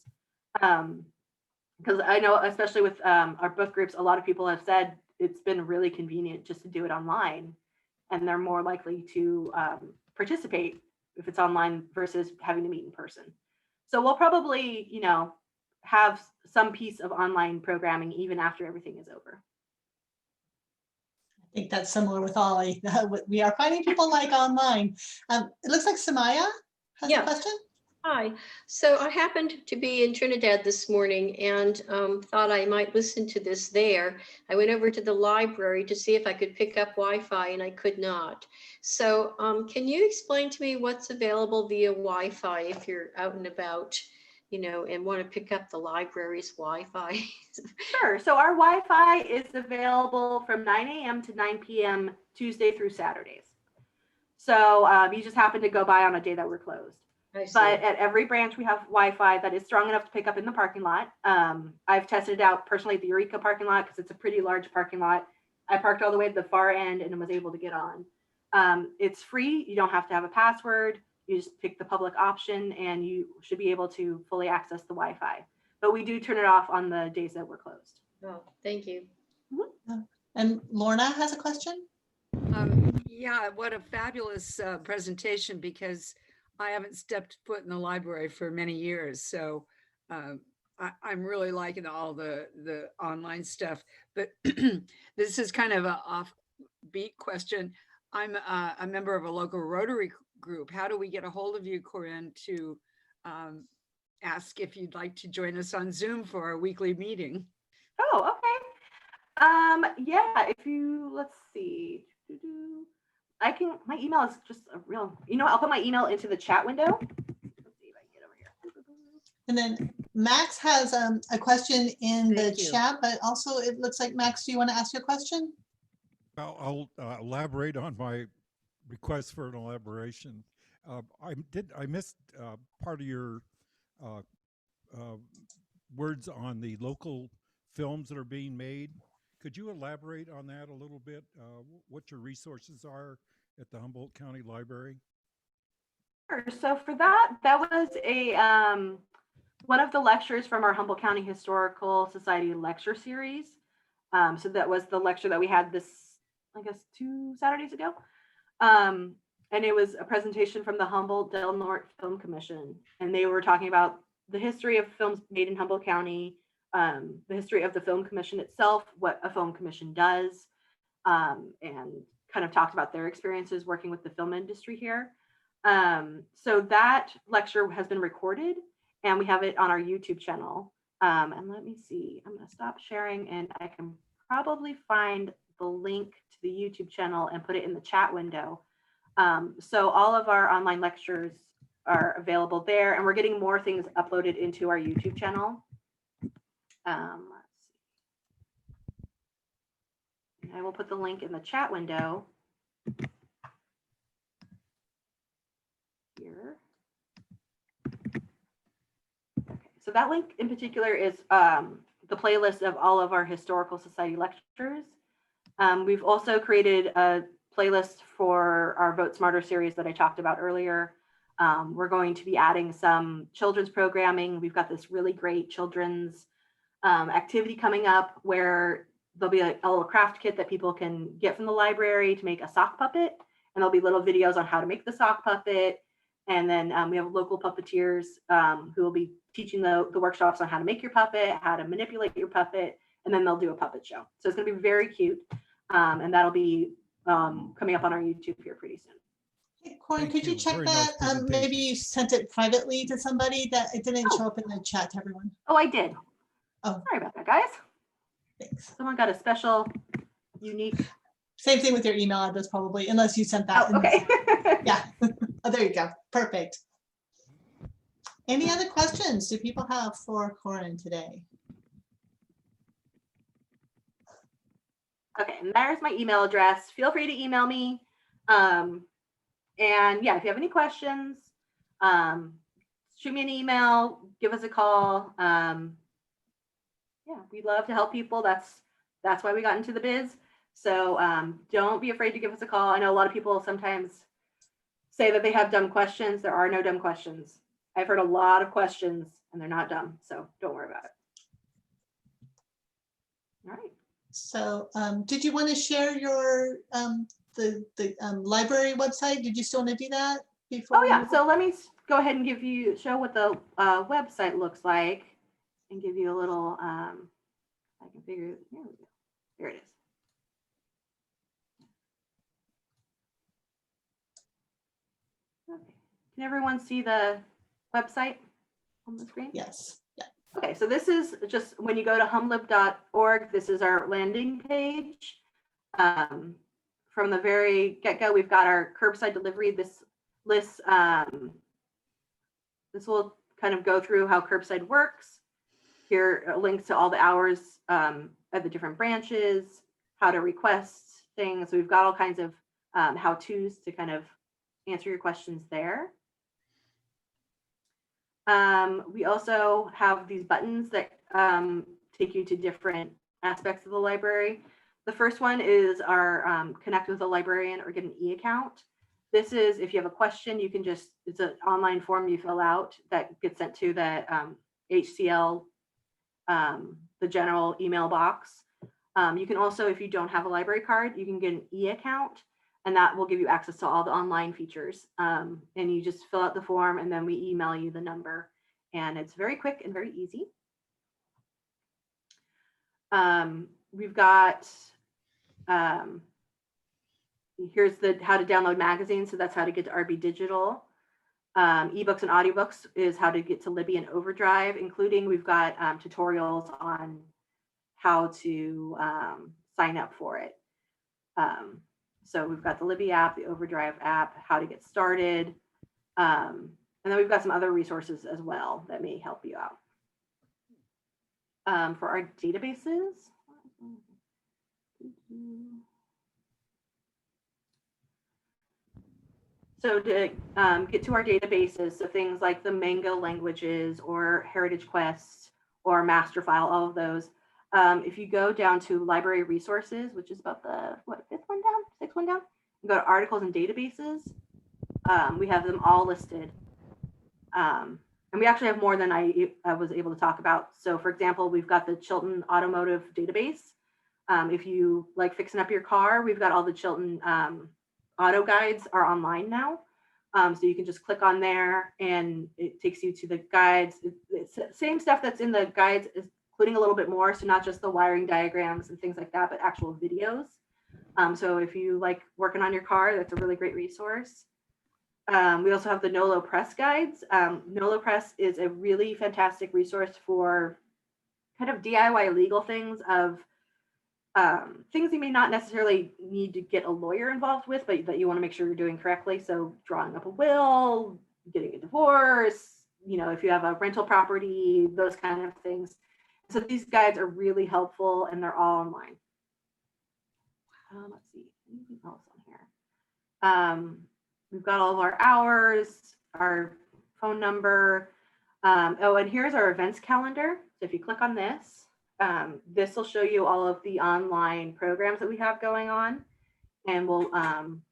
Because I know, especially with our book groups, a lot of people have said it's been really convenient just to do it online, and they're more likely to participate if it's online versus having to meet in person. So we'll probably, have some piece of online programming even after everything is over. I think that's similar with OLLI. We are finding people like online. It looks like Samaya has a question. Hi. So I happened to be in Trinidad this morning and thought I might listen to this there. I went over to the library to see if I could pick up Wi-Fi, and I could not. So can you explain to me what's available via Wi-Fi if you're out and about, and want to pick up the library's Wi-Fi? Sure. So our Wi-Fi is available from 9 a.m. to 9 p.m. Tuesday through Saturdays. So you just happen to go by on a day that we're closed. But at every branch, we have Wi-Fi that is strong enough to pick up in the parking lot. I've tested it out personally at the Eureka parking lot because it's a pretty large parking lot. I parked all the way to the far end and was able to get on. It's free. You don't have to have a password. You just pick the public option and you should be able to fully access the Wi-Fi. But we do turn it off on the days that we're closed. Oh, thank you. And Lorna has a question. Yeah, what a fabulous presentation, because I haven't stepped foot in the library for many years. So I'm really liking all the online stuff. But this is kind of an offbeat question. I'm a member of a local Rotary group. How do we get a hold of you, Corinne, to ask if you'd like to join us on Zoom for our weekly meeting? Oh, okay. Yeah, if you, let's see. My email is just a real, I'll put my email into the chat window. Let's see if I can get over here. And then Max has a question in the Thank you. chat, but also it looks like, Max, do you want to ask your question? I'll elaborate on my request for an elaboration. I missed part of your words on the local films that are being made. Could you elaborate on that a little bit? What your resources are at the Humboldt County Library? Sure. So for that was a one of the lectures from our Humboldt County Historical Society lecture series. So that was the lecture that we had this, I guess, 2 Saturdays ago. And it was a presentation from the Humboldt Del Norte Film Commission. And they were talking about the history of films made in Humboldt County, the history of the Film Commission itself, what a film commission does, and kind of talked about their experiences working with the film industry here. So that lecture has been recorded and we have it on our YouTube channel. And let me see, I'm going to stop sharing and I can probably find the link to the YouTube channel and put it in the chat window. So all of our online lectures are available there, and we're getting more things uploaded into our YouTube channel. Let's see. I will put the link in the chat window here. Okay, so that link in particular is the playlist of all of our Historical Society lectures. We've also created a playlist for our Vote Smarter series that I talked about earlier. We're going to be adding some children's programming. We've got this really great children's activity coming up where there'll be a little craft kit that people can get from the library to make a sock puppet. And there'll be little videos on how to make the sock puppet. And then we have local puppeteers who will be teaching the workshops on how to make your puppet, how to manipulate your puppet, and then they'll do a puppet show. So it's going to be very cute. And that'll be coming up on our YouTube here pretty soon. Hey, Corin, Thank could you you. check Very nice that? Maybe presentation. you sent it privately to somebody that it didn't Oh. show up in the chat to everyone. Oh, I did. Oh. Sorry about that, guys. Thanks. Someone got a special, unique. Same thing with your email address probably, unless you sent that. Oh, okay. Yeah. Oh, there you go. Perfect. Any other questions do people have for Corin today? Okay, and there's my email address. Feel free to email me. And yeah, if you have any questions, shoot me an email, give us a call. Yeah, we'd love to help people. That's why we got into the biz. So don't be afraid to give us a call. I know a lot of people sometimes say that they have dumb questions. There are no dumb questions. I've heard a lot of questions and they're not dumb. So don't worry about it. All right. So did you want to share your the library website? Did you still want to do that before? Oh yeah, so let me go ahead and show what the website looks like and give you a little, I can figure, here we go. There it is. Okay, can everyone see the website on the screen? Yes. Yeah. Okay, so this is just when you go to humlib.org, this is our landing page. From the very get-go, we've got our curbside delivery. This lists, this will kind of go through how curbside works. Here are links to all the hours at the different branches, how to request things. So we've got all kinds of how-tos to kind of answer your questions there. We also have these buttons that take you to different aspects of the library. The first one is our connect with a librarian or get an e-account. This is if you have a question, you can just, it's an online form you fill out that gets sent to the HCL, the general email box. You can also, if you don't have a library card, you can get an e-account and that will give you access to all the online features. And you just fill out the form and then we email you the number. And it's very quick and very easy. We've got, here's the how to download magazines. So that's how to get to RB Digital. Ebooks and audiobooks is how to get to Libby and Overdrive, including we've got tutorials on how to sign up for it. So we've got the Libby app, the Overdrive app, how to get started. And then we've got some other resources as well that may help you out. For our databases. So to get to our databases, so things like the Mango languages or Heritage Quest or Masterfile, all of those. If you go down to library resources, which is about the, what, sixth one down, you go to articles and databases. We have them all listed. And we actually have more than I was able to talk about. So for example, we've got the Chilton Automotive Database. If you like fixing up your car, we've got all the Chilton auto guides are online now. So you can just click on there and it takes you to the guides. It's the same stuff that's in the guides, including a little bit more. So not just the wiring diagrams and things like that, but actual videos. So if you like working on your car, that's a really great resource. We also have the NOLO Press guides. NOLO Press is a really fantastic resource for kind of DIY legal things of things you may not necessarily need to get a lawyer involved with, but that you want to make sure you're doing correctly. So drawing up a will, getting a divorce, you know, if you have a rental property, those kind of things. So these guides are really helpful and they're all online. let's see, anything else on here? We've got all of our hours, our phone number. Oh, and here's our events calendar. So if you click on this, this will show you all of the online programs that we have going on, and will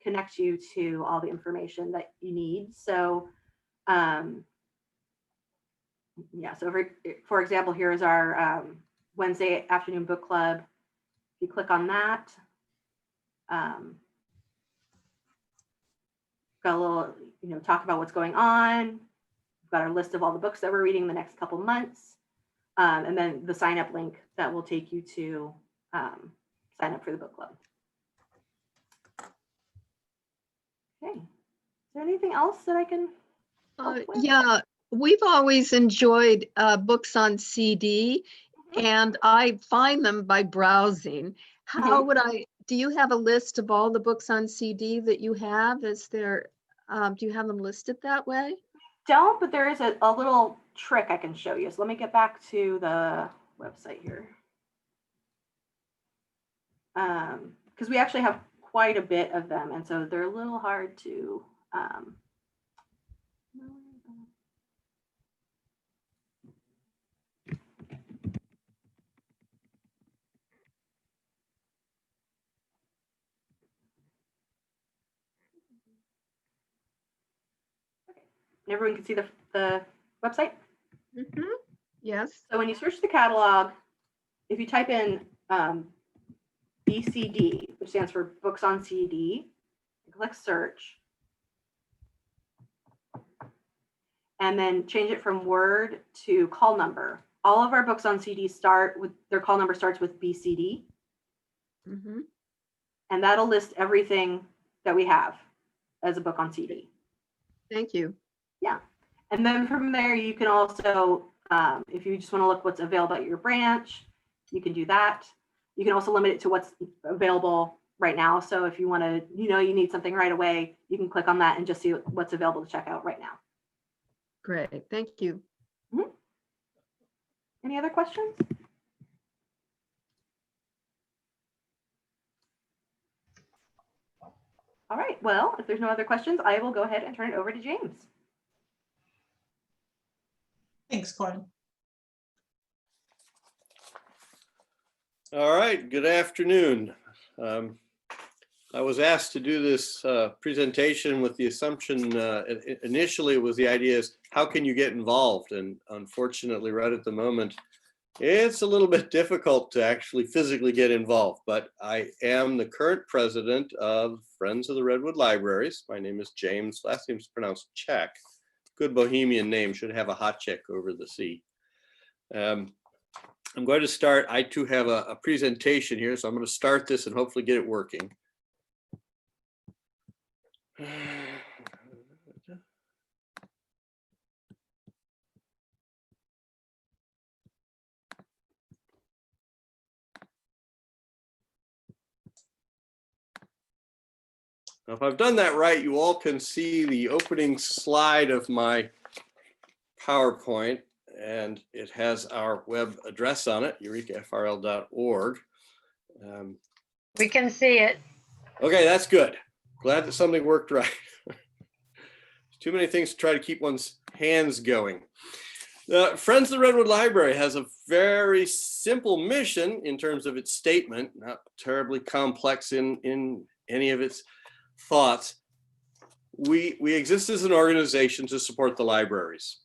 connect you to all the information that you need. So yeah, so for example, here's our Wednesday afternoon book club. If you click on that, got a little, talk about what's going on. We've got our list of all the books that we're reading the next couple months. And then the sign up link that will take you to sign up for the book club. Okay, is there anything else that I can help with? Yeah, we've always enjoyed books on CD, and I find them by browsing. How would do you have a list of all the books on CD that you have? Is there, do you have them listed that way? Don't, but there is a little trick I can show you. So let me get back to the website here. Because we actually have quite a bit of them, and so they're a little hard to everyone can see the website? Yes. So when you search the catalog, if you type in BCD, which stands for Books on CD, click search, and then change it from word to call number. All of our books on CD start with, their call number starts with BCD. And that'll list everything that we have as a book on CD. Thank you. Yeah. And then from there, you can also, if you just want to look what's available at your branch, you can do that. You can also limit it to what's available right now. So if you want to, you need something right away, you can click on that and just see what's available to check out right now. Great. Thank you. Any other questions? All right. Well, if there's no other questions, I will go ahead and turn it over to James. Thanks, Corin. All right, good afternoon. I was asked to do this presentation with the assumption, initially it was the idea is how can you get involved? And unfortunately, right at the moment, it's a little bit difficult to actually physically get involved, but I am the current president of Friends of the Redwood Libraries. My name is James, last name is pronounced Czech. Good Bohemian name, should have a hot check over the sea. I'm going to start, I too have a presentation here, so I'm going to start this and hopefully get it working. Now, if I've done that right, you all can see the opening slide of my PowerPoint, and it has our web address on it, eurekafrl.org. We can see it. Okay, that's good. Glad that something worked right. Too many things to try to keep one's hands going. Friends of the Redwood Library has a very simple mission in terms of its statement, not terribly complex in any of its thoughts. We exist as an organization to support the libraries.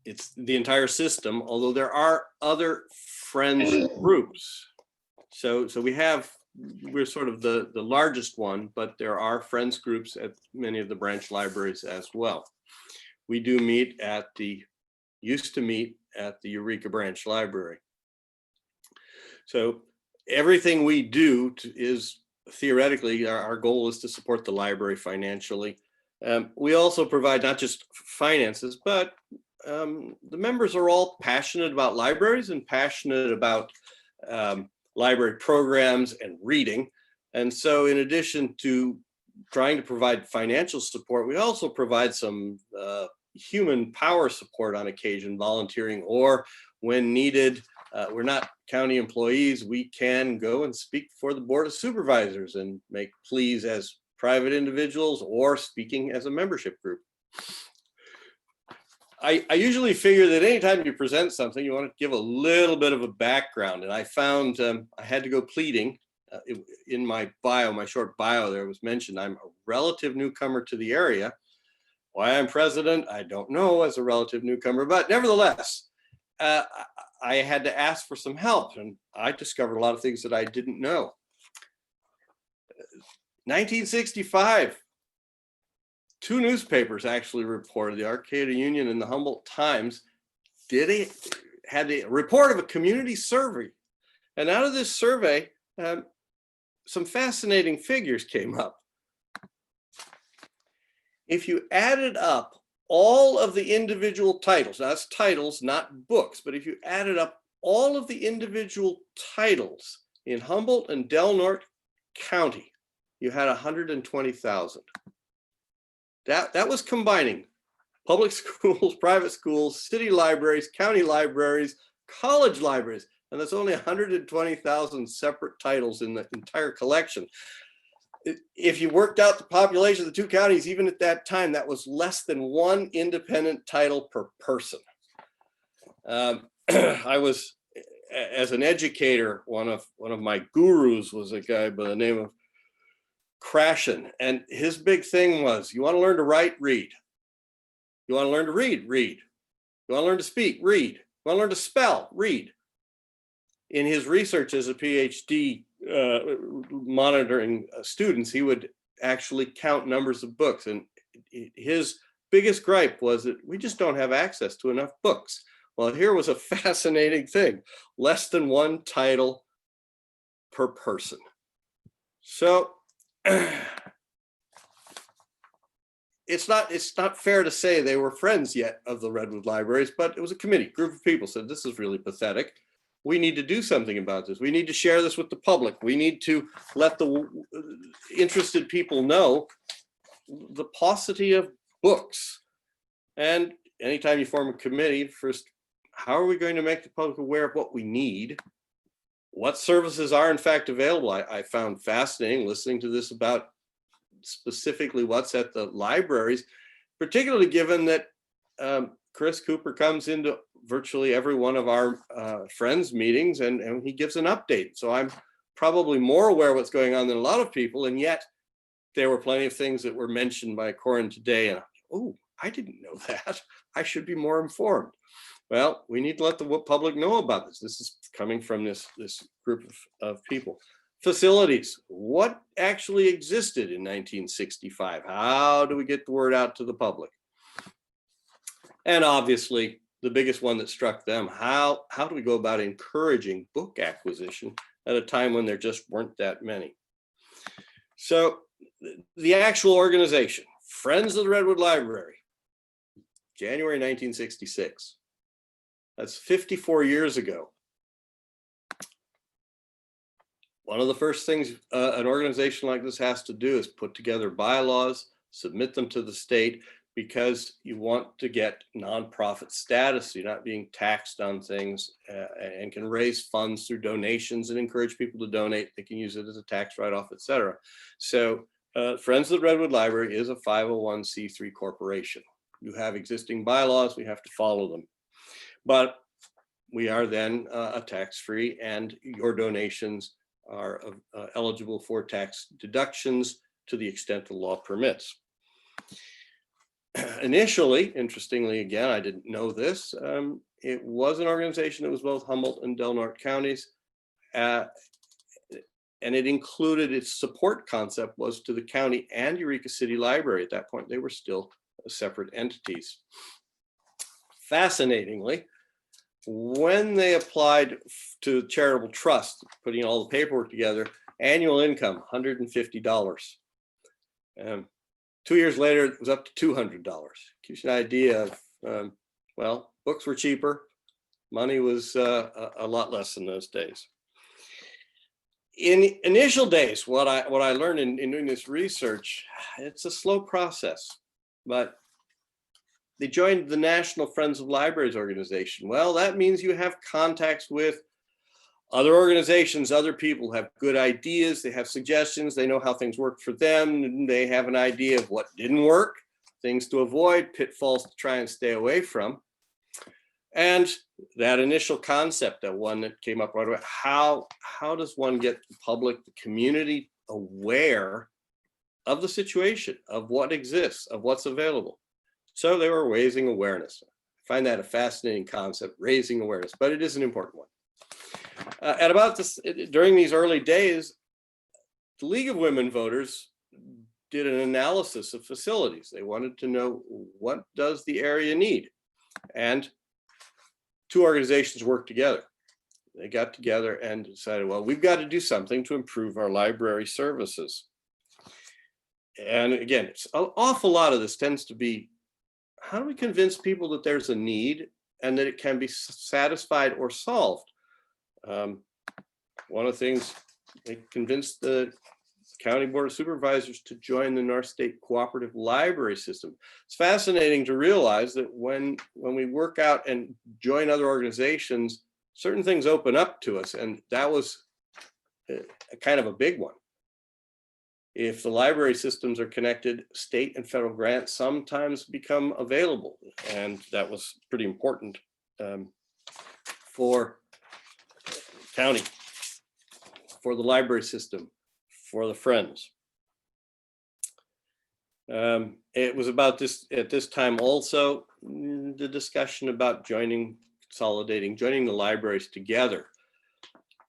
It's the entire system, although there are other friends groups. So we're sort of the largest one, but there are friends groups at many of the branch libraries as well. We do used to meet at the Eureka Branch Library. So everything we do is theoretically, our goal is to support the library financially. We also provide not just finances, but the members are all passionate about libraries and passionate about library programs and reading. And so in addition to trying to provide financial support, we also provide some human power support on occasion, volunteering, or when needed, We're not county employees. We can go and speak for the Board of Supervisors and make pleas as private individuals or speaking as a membership group. I usually figure that anytime you present something, you want to give a little bit of a background. And I found I had to go pleading. In my bio, my short bio, there was mentioned I'm a relative newcomer to the area. Why I'm president, I don't know as a relative newcomer, but nevertheless, I had to ask for some help, and I discovered a lot of things that I didn't know. 1965, two newspapers actually reported, the Arcata Union and the Humboldt Times, had a report of a community survey. And out of this survey, some fascinating figures came up. If you added up all of the individual titles, now that's titles, not books, but if you added up all of the individual titles in Humboldt and Del Norte County, you had 120,000. That was combining public schools, private schools, city libraries, county libraries, college libraries, and that's only 120,000 separate titles in the entire collection. If you worked out the population of the two counties, even at that time, that was less than one independent title per person. I was, as an educator, one of my gurus was a guy by the name of Krashen, and his big thing was, you want to learn to write, read. You want to learn to read, read. You want to learn to speak, read. You want to learn to spell, read. In his research as a PhD monitoring students, he would actually count numbers of books. And his biggest gripe was that we just don't have access to enough books. Well, here was a fascinating thing, less than one title per person. So it's not fair to say they were friends yet of the Redwood Libraries, but it was a committee, group of people said, this is really pathetic. We need to do something about this. We need to share this with the public. We need to let the interested people know the paucity of books. And anytime you form a committee, first, how are we going to make the public aware of what we need? What services are in fact available? I found fascinating listening to this about specifically what's at the libraries, particularly given that Chris Cooper comes into virtually every one of our friends meetings and he gives an update. So I'm probably more aware of what's going on than a lot of people. And yet there were plenty of things that were mentioned by Corin today. And oh, I didn't know that. I should be more informed. Well, we need to let the public know about this. This is coming from this group of people. Facilities, what actually existed in 1965? How do we get the word out to the public? And obviously, the biggest one that struck them, how do we go about encouraging book acquisition at a time when there just weren't that many? So the actual organization, Friends of the Redwood Library, January 1966. That's 54 years ago. One of the first things an organization like this has to do is put together bylaws, submit them to the state, because you want to get nonprofit status. You're not being taxed on things and can raise funds through donations and encourage people to donate. They can use it as a tax write-off, et cetera. So Friends of the Redwood Library is a 501c3 corporation. You have existing bylaws, we have to follow them. But we are then a tax-free, and your donations are eligible for tax deductions to the extent the law permits. Initially, interestingly, again, I didn't know this, it was an organization that was both Humboldt and Del Norte counties, and it included, its support concept was to the county and Eureka City Library. At that point, they were still separate entities. Fascinatingly, when they applied to charitable trust, putting all the paperwork together, annual income, $150. 2 years later, it was up to $200. Gives you an idea of, well, books were cheaper. Money was a lot less in those days. In initial days, what I learned in doing this research, it's a slow process, but they joined the National Friends of Libraries organization. Well, that means you have contacts with Other organizations, other people have good ideas, they have suggestions, they know how things work for them, and they have an idea of what didn't work, things to avoid, pitfalls to try and stay away from. And that initial concept, that one that came up right away, how does one get the public, the community aware of the situation, of what exists, of what's available? So they were raising awareness. I find that a fascinating concept, raising awareness, but it is an important one. At about this, during these early days, the League of Women Voters did an analysis of facilities. They wanted to know, what does the area need? And two organizations worked together. They got together and decided, well, we've got to do something to improve our library services. And again, it's an awful lot of this tends to be, how do we convince people that there's a need and that it can be satisfied or solved? One of the things, they convinced the County Board of Supervisors to join the North State Cooperative Library System. It's fascinating to realize that when we work out and join other organizations, certain things open up to us, and that was a kind of a big one. If the library systems are connected, state and federal grants sometimes become available, and that was pretty important for county, for the library system, for the Friends. It was about this, at this time also, the discussion about consolidating, joining the libraries together.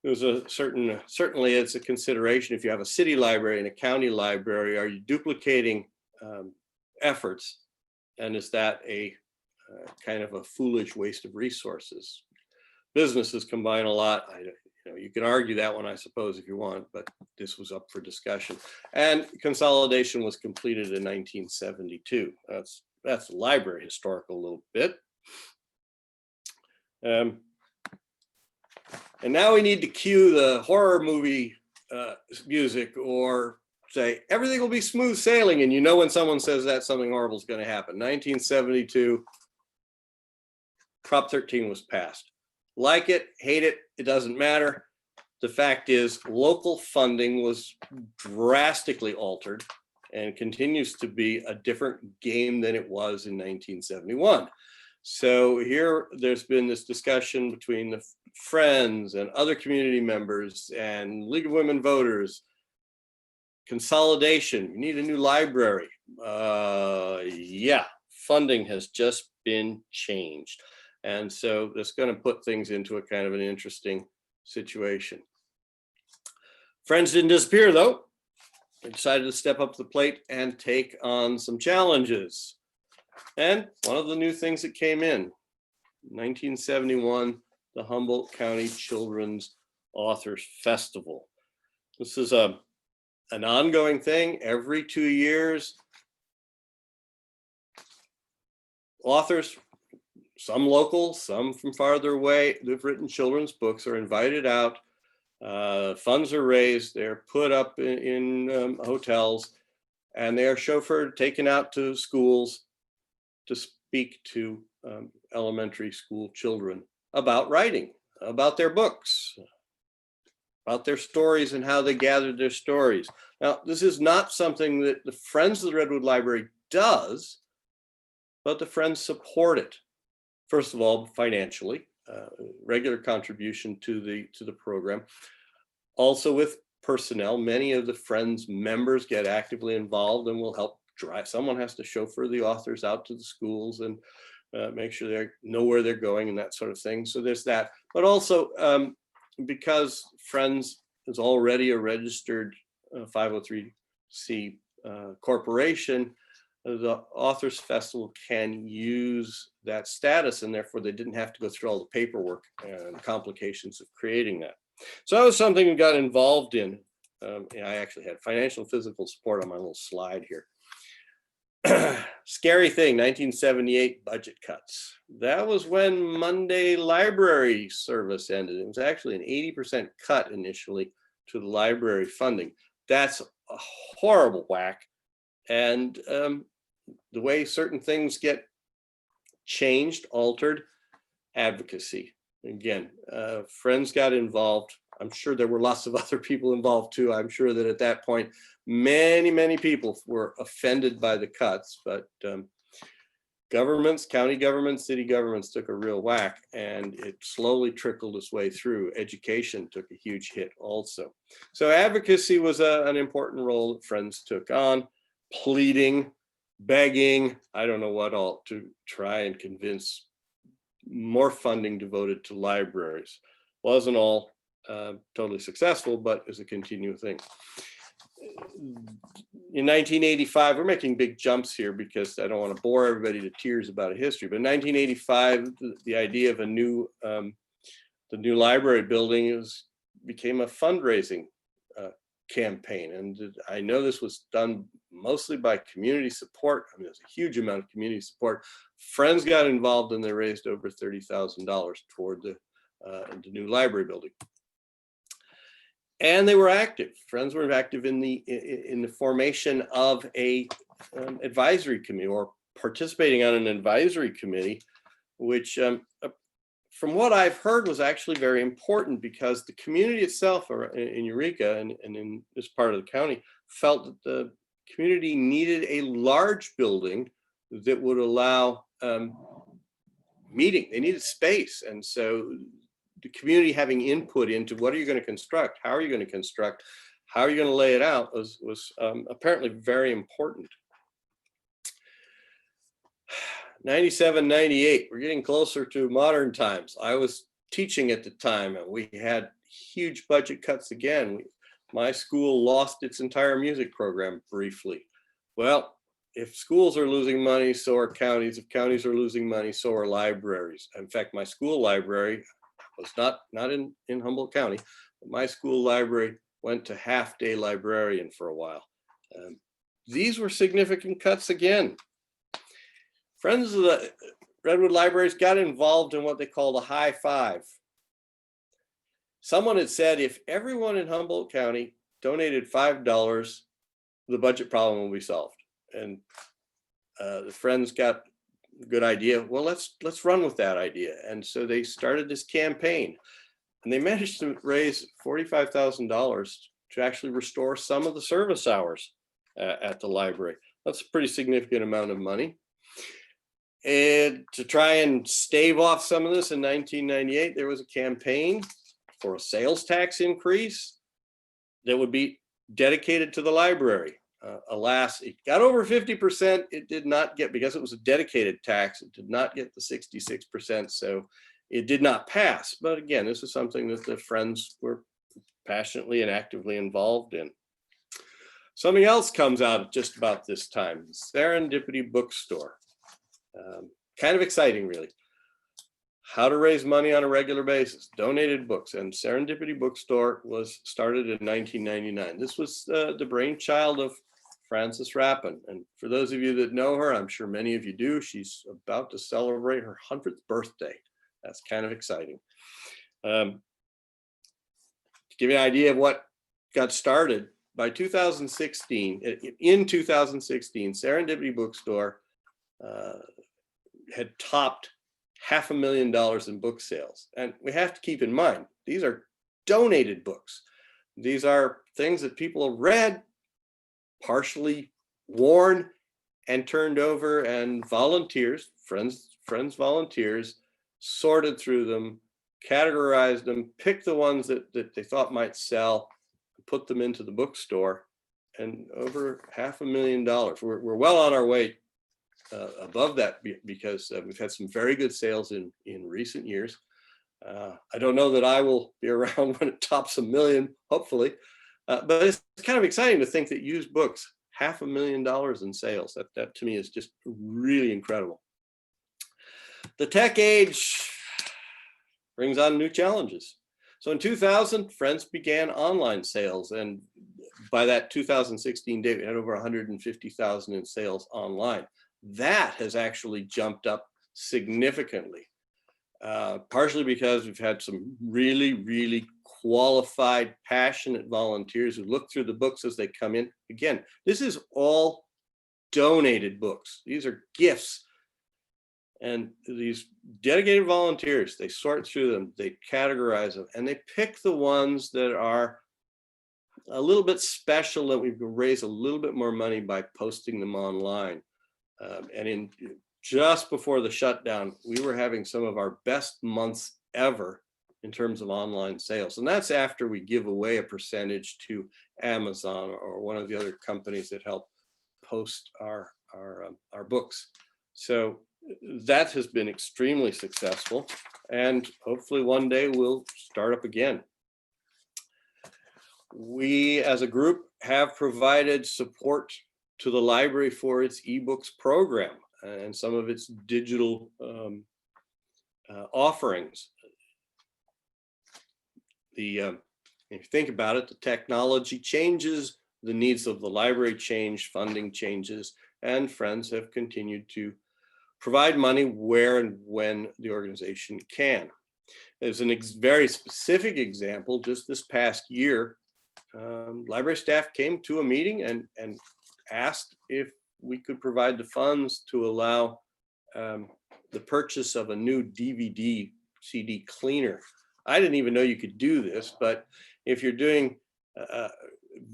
There was a certainly it's a consideration. If you have a city library and a county library, are you duplicating efforts? And is that a kind of a foolish waste of resources? Businesses combine a lot. You can argue that one, I suppose, if you want, but this was up for discussion. And consolidation was completed in 1972. That's the library historical little bit. And now we need to cue the horror movie music, or say everything will be smooth sailing, and you know when someone says that, something horrible is going to happen. 1972, Prop 13 was passed. Like it, hate it, it doesn't matter. The fact is, local funding was drastically altered and continues to be a different game than it was in 1971. So here, there's been this discussion between the Friends and other community members and League of Women Voters. Consolidation, we need a new library. Yeah, funding has just been changed. And so that's going to put things into a kind of an interesting situation. Friends didn't disappear, though. They decided to step up to the plate and take on some challenges. And one of the new things that came in 1971, the Humboldt County Children's Authors Festival. This is an ongoing thing. Every 2 years, authors, some local, some from farther away, who've written children's books, are invited out. Funds are raised. They're put up in hotels, and they are chauffeured, taken out to schools to speak to elementary school children about writing, about their books, about their stories and how they gathered their stories. Now, this is not something that the Friends of the Redwood Library does, but the Friends support it. First of all, financially, regular contribution to the program. Also with personnel, many of the Friends members get actively involved and will help drive. Someone has to chauffeur the authors out to the schools and make sure they know where they're going and that sort of thing. So there's that. But also, because Friends is already a registered 503c corporation, the Authors Festival can use that status, and therefore they didn't have to go through all the paperwork and complications of creating that. So that was something we got involved in. I actually had financial and physical support on my little slide here. Scary thing, 1978 budget cuts. That was when Monday library service ended. It was actually an 80% cut initially to the library funding. That's a horrible whack. And the way certain things get changed, altered, advocacy. again, Friends got involved. I'm sure there were lots of other people involved too. I'm sure that at that point, many people were offended by the cuts, but governments, county governments, city governments took a real whack, and it slowly trickled its way through. Education took a huge hit also. So advocacy was an important role that Friends took on, pleading, begging, I don't know what all, to try and convince more funding devoted to libraries. Wasn't all totally successful, but is a continuing thing. In 1985, we're making big jumps here because I don't want to bore everybody to tears about a history, but in 1985, the idea of a new, the new library building became a fundraising campaign. And I know this was done mostly by community support. I mean, there's a huge amount of community support. Friends got involved and they raised over $30,000 toward the new library building. And they were active. Friends were active in the formation of a advisory committee, or participating on an advisory committee, which from what I've heard was actually very important, because the community itself in Eureka and in this part of the county felt that the community needed a large building that would allow meeting. They needed space. And so the community having input into what are you going to construct, how are you going to construct, how are you going to lay it out was apparently very important. 97, 98, we're getting closer to modern times. I was teaching at the time and we had huge budget cuts again. My school lost its entire music program briefly. Well, if schools are losing money, so are counties. If counties are losing money, so are libraries. In fact, my school library was not in Humboldt County, but my school library went to half-day librarian for a while. These were significant cuts again. Friends of the Redwood Libraries got involved in what they called a high five. Someone had said, if everyone in Humboldt County donated $5, the budget problem will be solved. And the Friends got a good idea. Well, let's run with that idea. And so they started this campaign, and they managed to raise $45,000 to actually restore some of the service hours at the library. That's a pretty significant amount of money. And to try and stave off some of this, in 1998, there was a campaign for a sales tax increase that would be dedicated to the library. Alas, it got over 50%. It did not get, because it was a dedicated tax, it did not get the 66%. So it did not pass. But again, this is something that the Friends were passionately and actively involved in. Something else comes out at just about this time, Serendipity Bookstore. Kind of exciting, really. How to raise money on a regular basis, donated books, and Serendipity Bookstore was started in 1999. This was the brainchild of Frances Rappin. And for those of you that know her, I'm sure many of you do, she's about to celebrate her 100th birthday. That's kind of exciting. To give you an idea of what got started, by 2016, in 2016, Serendipity Bookstore had topped $500,000 in book sales. And we have to keep in mind, these are donated books. These are things that people read, partially worn and turned over, and volunteers, friends volunteers, sorted through them, categorized them, picked the ones that they thought might sell, put them into the bookstore, and over $500,000. We're well on our way above that, because we've had some very good sales in recent years. I don't know that I will be around when it tops $1 million, hopefully, but it's kind of exciting to think that used books, $500,000 in sales. That to me is just really incredible. The tech age brings on new challenges. So in 2000, Friends began online sales, and by that 2016 date, we had over 150,000 in sales online. That has actually jumped up significantly, partially because we've had some really qualified, passionate volunteers who look through the books as they come in. Again, this is all donated books. These are gifts. And these dedicated volunteers, they sort through them, they categorize them, and they pick the ones that are a little bit special, that we can raise a little bit more money by posting them online. And just before the shutdown, we were having some of our best months ever in terms of online sales. And that's after we give away a percentage to Amazon or one of the other companies that help post our books. So that has been extremely successful, and hopefully one day we'll start up again. We as a group have provided support to the library for its ebooks program and some of its digital offerings. If you think about it, the technology changes, the needs of the library change, funding changes, and Friends have continued to provide money where and when the organization can. There's a very specific example. Just this past year, library staff came to a meeting and asked if we could provide the funds to allow the purchase of a new DVD CD cleaner. I didn't even know you could do this, but if you're doing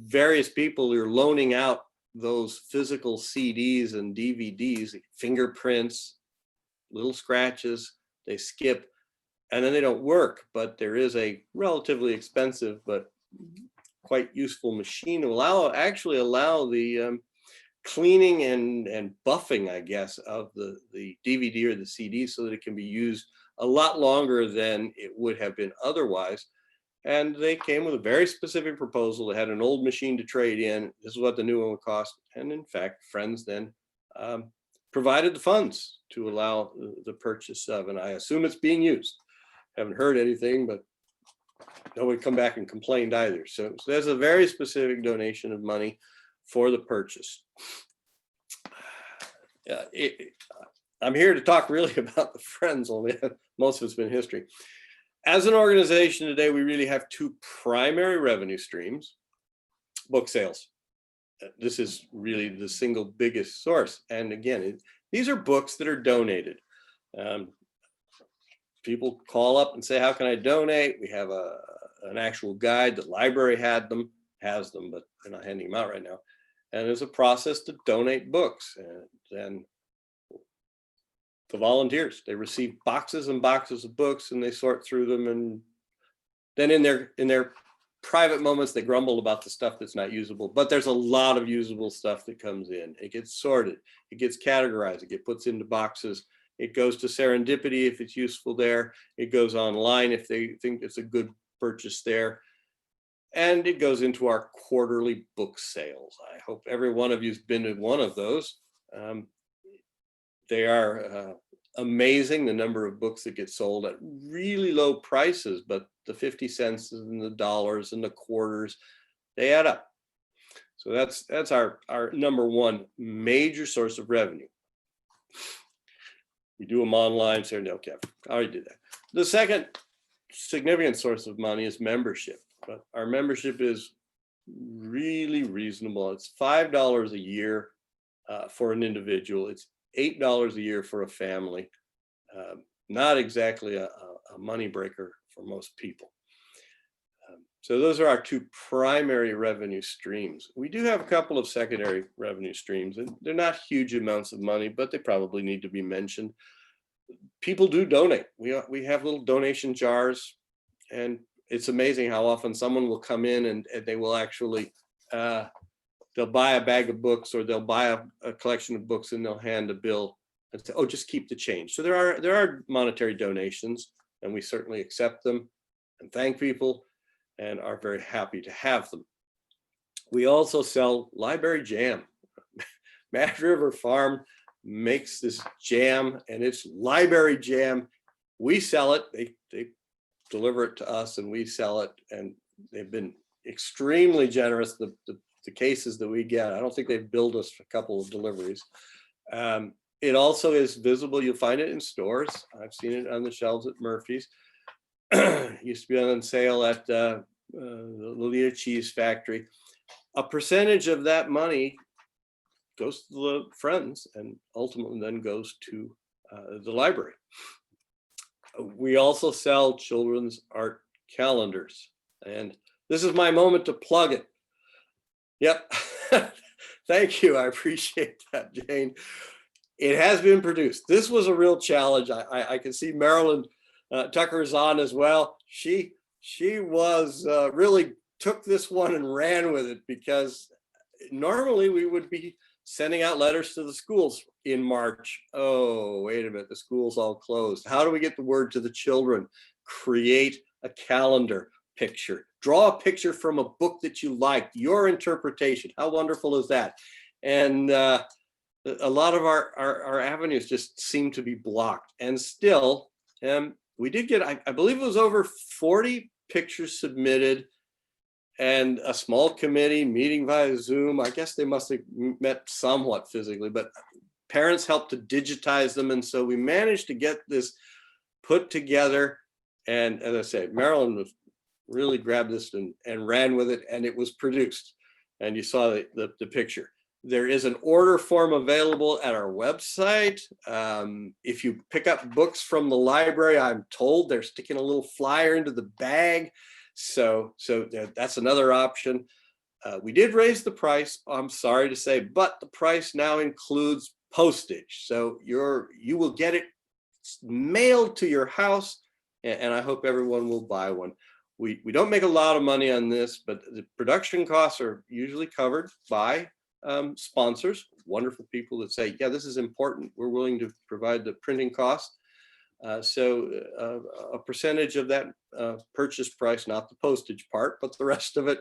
various people who are loaning out those physical CDs and DVDs, fingerprints, little scratches, they skip, and then they don't work. But there is a relatively expensive but quite useful machine to actually allow the cleaning and buffing, I guess, of the DVD or the CD so that it can be used a lot longer than it would have been otherwise. And they came with a very specific proposal. They had an old machine to trade in. This is what the new one would cost. And in fact, Friends then provided the funds to allow the purchase of, and I assume it's being used. Haven't heard anything, but nobody come back and complained either. So there's a very specific donation of money for the purchase. I'm here to talk really about the Friends, only most of it's been history. As an organization today, we really have two primary revenue streams: book sales. This is really the single biggest source. And again, these are books that are donated. People call up and say, how can I donate? We have an actual guide. The library has them, but they're not handing them out right now. And there's a process to donate books. And then the volunteers, they receive boxes and boxes of books, and they sort through them, and then in their private moments they grumble about the stuff that's not usable, but there's a lot of usable stuff that comes in. It gets sorted, it gets categorized, it gets put into boxes, it goes to Serendipity if it's useful there, it goes online if they think it's a good purchase there, and it goes into our quarterly book sales. I hope every one of you's been to one of those. They are amazing, the number of books that get sold at really low prices, but the 50 cents and the dollars and the quarters, they add up. So that's our number one major source of revenue. We do them online, so no, okay, I already did that. The second significant source of money is membership. But our membership is really reasonable. It's $5 a year for an individual. It's $8 a year for a family. Not exactly a money breaker for most people. So those are our two primary revenue streams. We do have a couple of secondary revenue streams, and they're not huge amounts of money, but they probably need to be mentioned. People do donate. We have little donation jars, and it's amazing how often someone will come in and they will actually they'll buy a bag of books, or they'll buy a collection of books, and they'll hand a bill and say, oh, just keep the change. So there are monetary donations, and we certainly accept them and thank people and are very happy to have them. We also sell library jam. Mad River Farm makes this jam, and it's library jam. We sell it, they deliver it to us, and we sell it, and they've been extremely generous. The cases that we get, I don't think they've billed us for a couple of deliveries. It also is visible. You'll find it in stores. I've seen it on the shelves at Murphy's. It used to be on sale at the Lolita Cheese Factory. A percentage of that money goes to the Friends, and ultimately then goes to the library. We also sell children's art calendars. And this is my moment to plug it. Yep. Thank you. I appreciate that, Jane. It has been produced. This was a real challenge. I can see Marilyn Tucker is on as well. She was really took this one and ran with it, because normally we would be sending out letters to the schools in March. Oh, wait a minute, the school's all closed. How do we get the word to the children? Create a calendar picture. Draw a picture from a book that you liked, your interpretation. How wonderful is that? And a lot of our avenues just seem to be blocked. And still, we did get, I believe it was over 40 pictures submitted, and a small committee meeting via Zoom. I guess they must have met somewhat physically, but parents helped to digitize them. And so we managed to get this put together. And as I say, Marilyn was really grabbed this and ran with it, and it was produced. And you saw the picture. There is an order form available at our website. If you pick up books from the library, I'm told they're sticking a little flyer into the bag. So that's another option. We did raise the price, I'm sorry to say, but the price now includes postage. So you will get it mailed to your house, and I hope everyone will buy one. We don't make a lot of money on this, but the production costs are usually covered by sponsors, wonderful people that say, yeah, this is important. We're willing to provide the printing cost. So a percentage of that purchase price, not the postage part, but the rest of it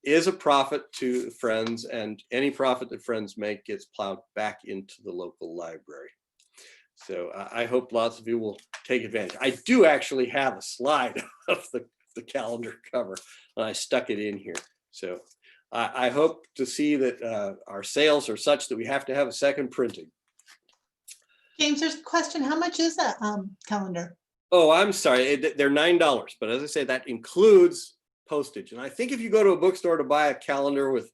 is a profit to Friends, and any profit that Friends make gets plowed back into the local library. So I hope lots of you will take advantage. I do actually have a slide of the calendar cover, and I stuck it in here. So I hope to see that our sales are such that we have to have a second printing. James, there's a question. How much is that calendar? Oh, I'm sorry. They're $9, but as I say, that includes postage. And I think if you go to a bookstore to buy a calendar with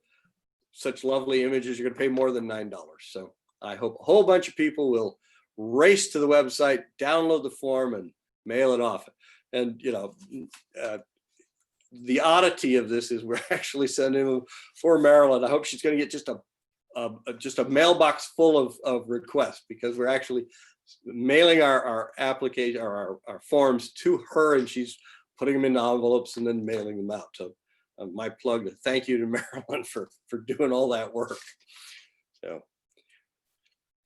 such lovely images, you're going to pay more than $9. So I hope a whole bunch of people will race to the website, download the form, and mail it off. And the oddity of this is we're actually sending them for Marilyn. I hope she's going to get just a mailbox full of requests, because we're actually mailing our application or our forms to her, and she's putting them in envelopes and then mailing them out. So my plug, thank you to Marilyn for doing all that work. So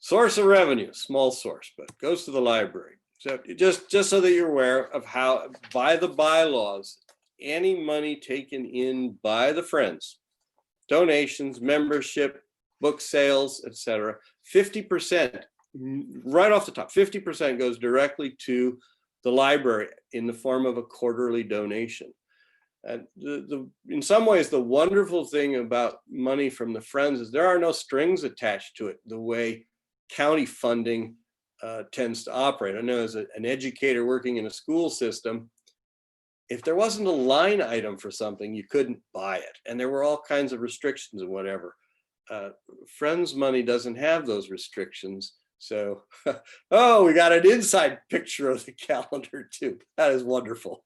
source of revenue, small source, but goes to the library. So just so that you're aware of how, by the bylaws, any money taken in by the Friends, donations, membership, book sales, etc., 50%, right off the top, 50% goes directly to the library in the form of a quarterly donation. And in some ways, the wonderful thing about money from the Friends is there are no strings attached to it, the way county funding tends to operate. I know as an educator working in a school system, if there wasn't a line item for something, you couldn't buy it. And there were all kinds of restrictions and whatever. Friends money doesn't have those restrictions. So, oh, we got an inside picture of the calendar too. That is wonderful.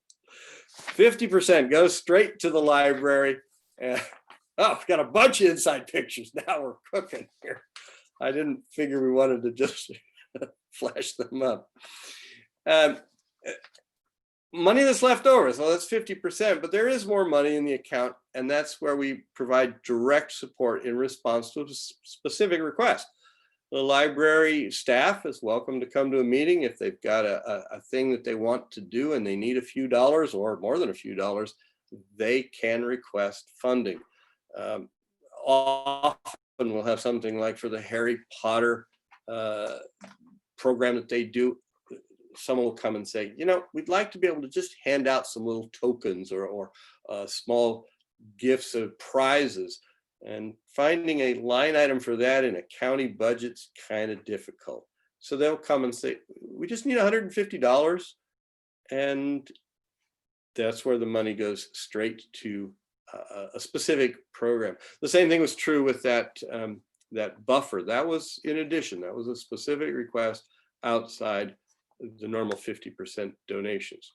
50% goes straight to the library. Oh, we got a bunch of inside pictures. Now we're cooking here. I didn't figure we wanted to just flash them up. Money that's left over, so that's 50%, but there is more money in the account, and that's where we provide direct support in response to a specific request. The library staff is welcome to come to a meeting if they've got a thing that they want to do and they need a few dollars or more than a few dollars, they can request funding. Often we'll have something like for the Harry Potter program that they do, someone will come and say, we'd like to be able to just hand out some little tokens or small gifts of prizes. And finding a line item for that in a county budget's kind of difficult. So they'll come and say, we just need $150. And that's where the money goes straight to a specific program. The same thing was true with that buffer. That was in addition, that was a specific request outside the normal 50% donations.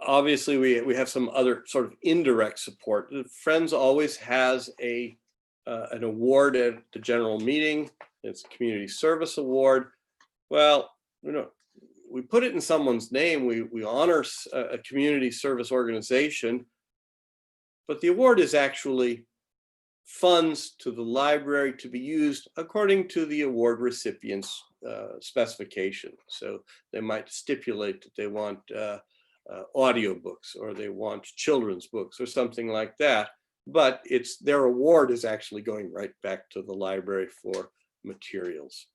Obviously, we have some other sort of indirect support. Friends always has an award at the general meeting. It's a community service award. Well, we put it in someone's name. We honor a community service organization, but the award is actually funds to the library to be used according to the award recipient's specification. So they might stipulate that they want audiobooks, or they want children's books, or something like that. But their award is actually going right back to the library for materials.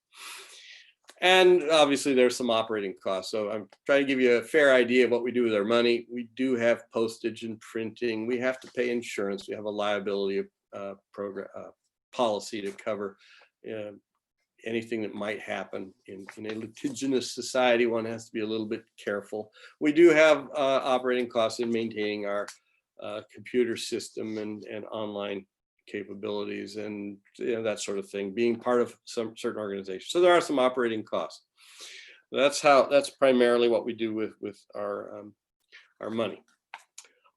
And obviously there's some operating costs. So I'm trying to give you a fair idea of what we do with our money. We do have postage and printing. We have to pay insurance. We have a liability program policy to cover anything that might happen in a litigious society. One has to be a little bit careful. We do have operating costs in maintaining our computer system and online capabilities and that sort of thing, being part of some certain organizations. So there are some operating costs. That's primarily what we do with our money.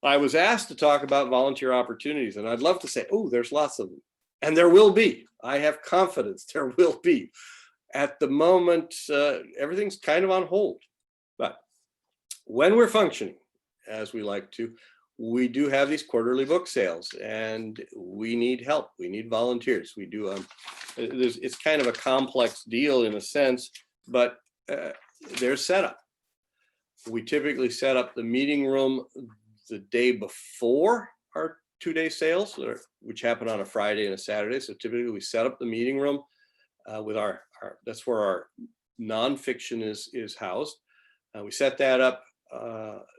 I was asked to talk about volunteer opportunities, and I'd love to say, oh, there's lots of them. And there will be. I have confidence there will be. At the moment, everything's kind of on hold. But when we're functioning, as we like to, we do have these quarterly book sales, and we need help. We need volunteers. We do. It's kind of a complex deal in a sense, but there's setup. We typically set up the meeting room the day before our 2-day sales, which happen on a Friday and a Saturday. So typically we set up the meeting room with that's where our nonfiction is housed. We set that up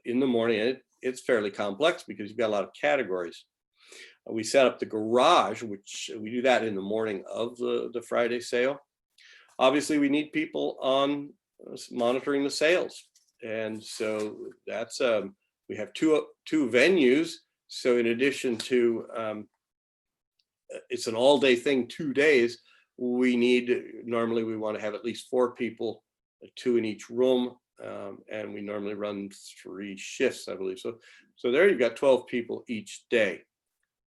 in the morning, and it's fairly complex because you've got a lot of categories. We set up the garage, which we do that in the morning of the Friday sale. Obviously, we need people on monitoring the sales. And so that's, we have two venues. So in addition to, it's an all day thing, 2 days, normally we want to have at least 4 people, 2 in each room. And we normally run 3 shifts, I believe. So there you've got 12 people each day.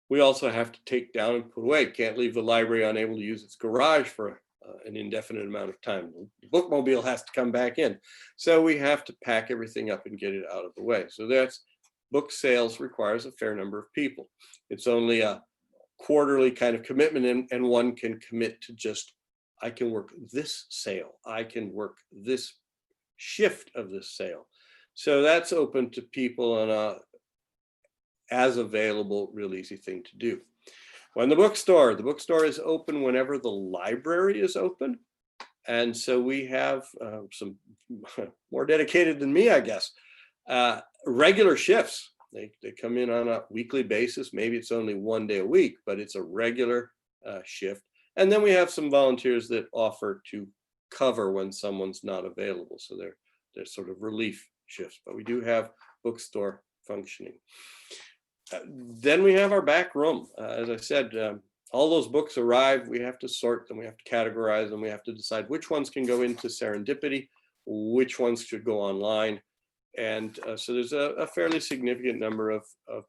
We also have to take down and put away. Can't leave the library unable to use its garage for an indefinite amount of time. The bookmobile has to come back in. So we have to pack everything up and get it out of the way. So book sales requires a fair number of people. It's only a quarterly kind of commitment, and one can commit to just, I can work this sale. I can work this shift of this sale. So that's open to people and as available, real easy thing to do. When the bookstore is open whenever the library is open. And so we have some more dedicated than me, I guess, regular shifts. They come in on a weekly basis. Maybe it's only 1 day a week, but it's a regular shift. And then we have some volunteers that offer to cover when someone's not available. So they're sort of relief shifts, but we do have bookstore functioning. Then we have our back room. As I said, all those books arrive, we have to sort them, we have to categorize them, we have to decide which ones can go into Serendipity, which ones should go online. And so there's a fairly significant number of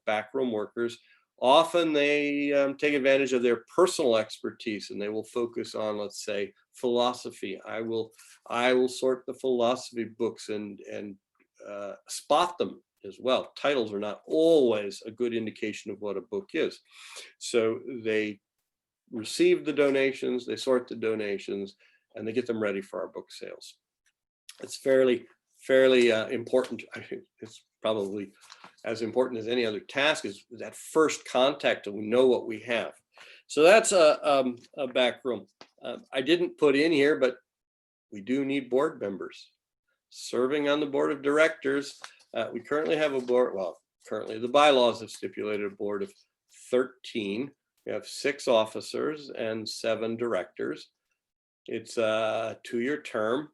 backroom workers. Often they take advantage of their personal expertise, and they will focus on, let's say, philosophy. I will sort the philosophy books and spot them as well. Titles are not always a good indication of what a book is. So they receive the donations, they sort the donations, and they get them ready for our book sales. It's fairly important. I think it's probably as important as any other task, is that first contact, and we know what we have. So that's a back room. I didn't put in here, but we do need board members serving on the board of directors. We currently have a board, well, currently the bylaws have stipulated a board of 13. We have 6 officers and 7 directors. It's a 2-year term.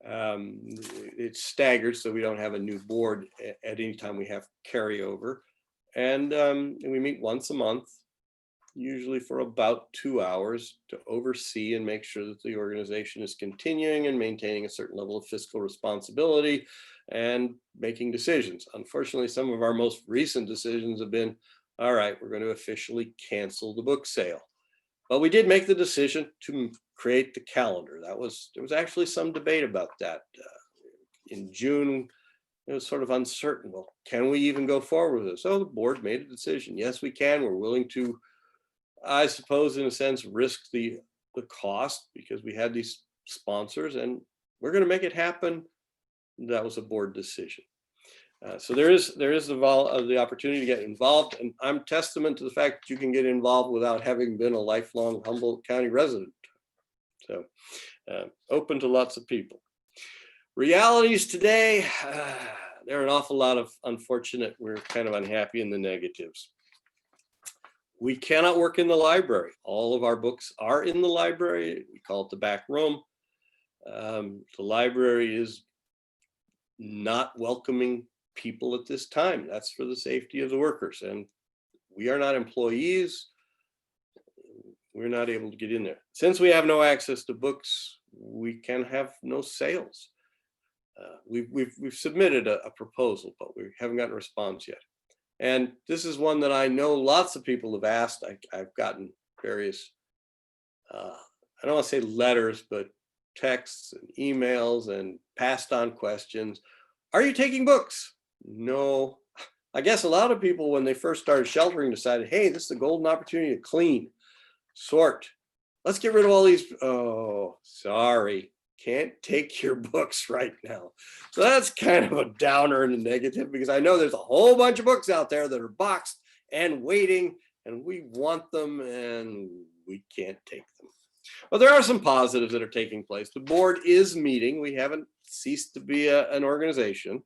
It's staggered, so we don't have a new board at any time we have carryover. And we meet once a month. usually for about 2 hours, to oversee and make sure that the organization is continuing and maintaining a certain level of fiscal responsibility and making decisions. Unfortunately, some of our most recent decisions have been, all right, we're going to officially cancel the book sale. But we did make the decision to create the calendar. There was actually some debate about that. In June, it was sort of uncertain. Well, can we even go forward with this? So the board made a decision. Yes, we can. We're willing to, I suppose, in a sense, risk the cost because we had these sponsors and we're going to make it happen. That was a board decision. So there is the opportunity to get involved, and I'm testament to the fact that you can get involved without having been a lifelong Humboldt County resident. So open to lots of people. Realities today, there are an awful lot of unfortunate, we're kind of unhappy in the negatives. We cannot work in the library. All of our books are in the library. We call it the back room. The library is not welcoming people at this time. That's for the safety of the workers. And we are not employees. We're not able to get in there. Since we have no access to books, we can have no sales. We've submitted a proposal, but we haven't gotten a response yet. And this is one that I know lots of people have asked. I've gotten various, I don't want to say letters, but texts and emails and passed on questions. Are you taking books? No. I guess a lot of people, when they first started sheltering, decided, hey, this is a golden opportunity to clean, sort. Let's get rid of all these. Oh, sorry. Can't take your books right now. So that's kind of a downer and a negative, because I know there's a whole bunch of books out there that are boxed and waiting, and we want them and we can't take them. But there are some positives that are taking place. The board is meeting. We haven't ceased to be an organization.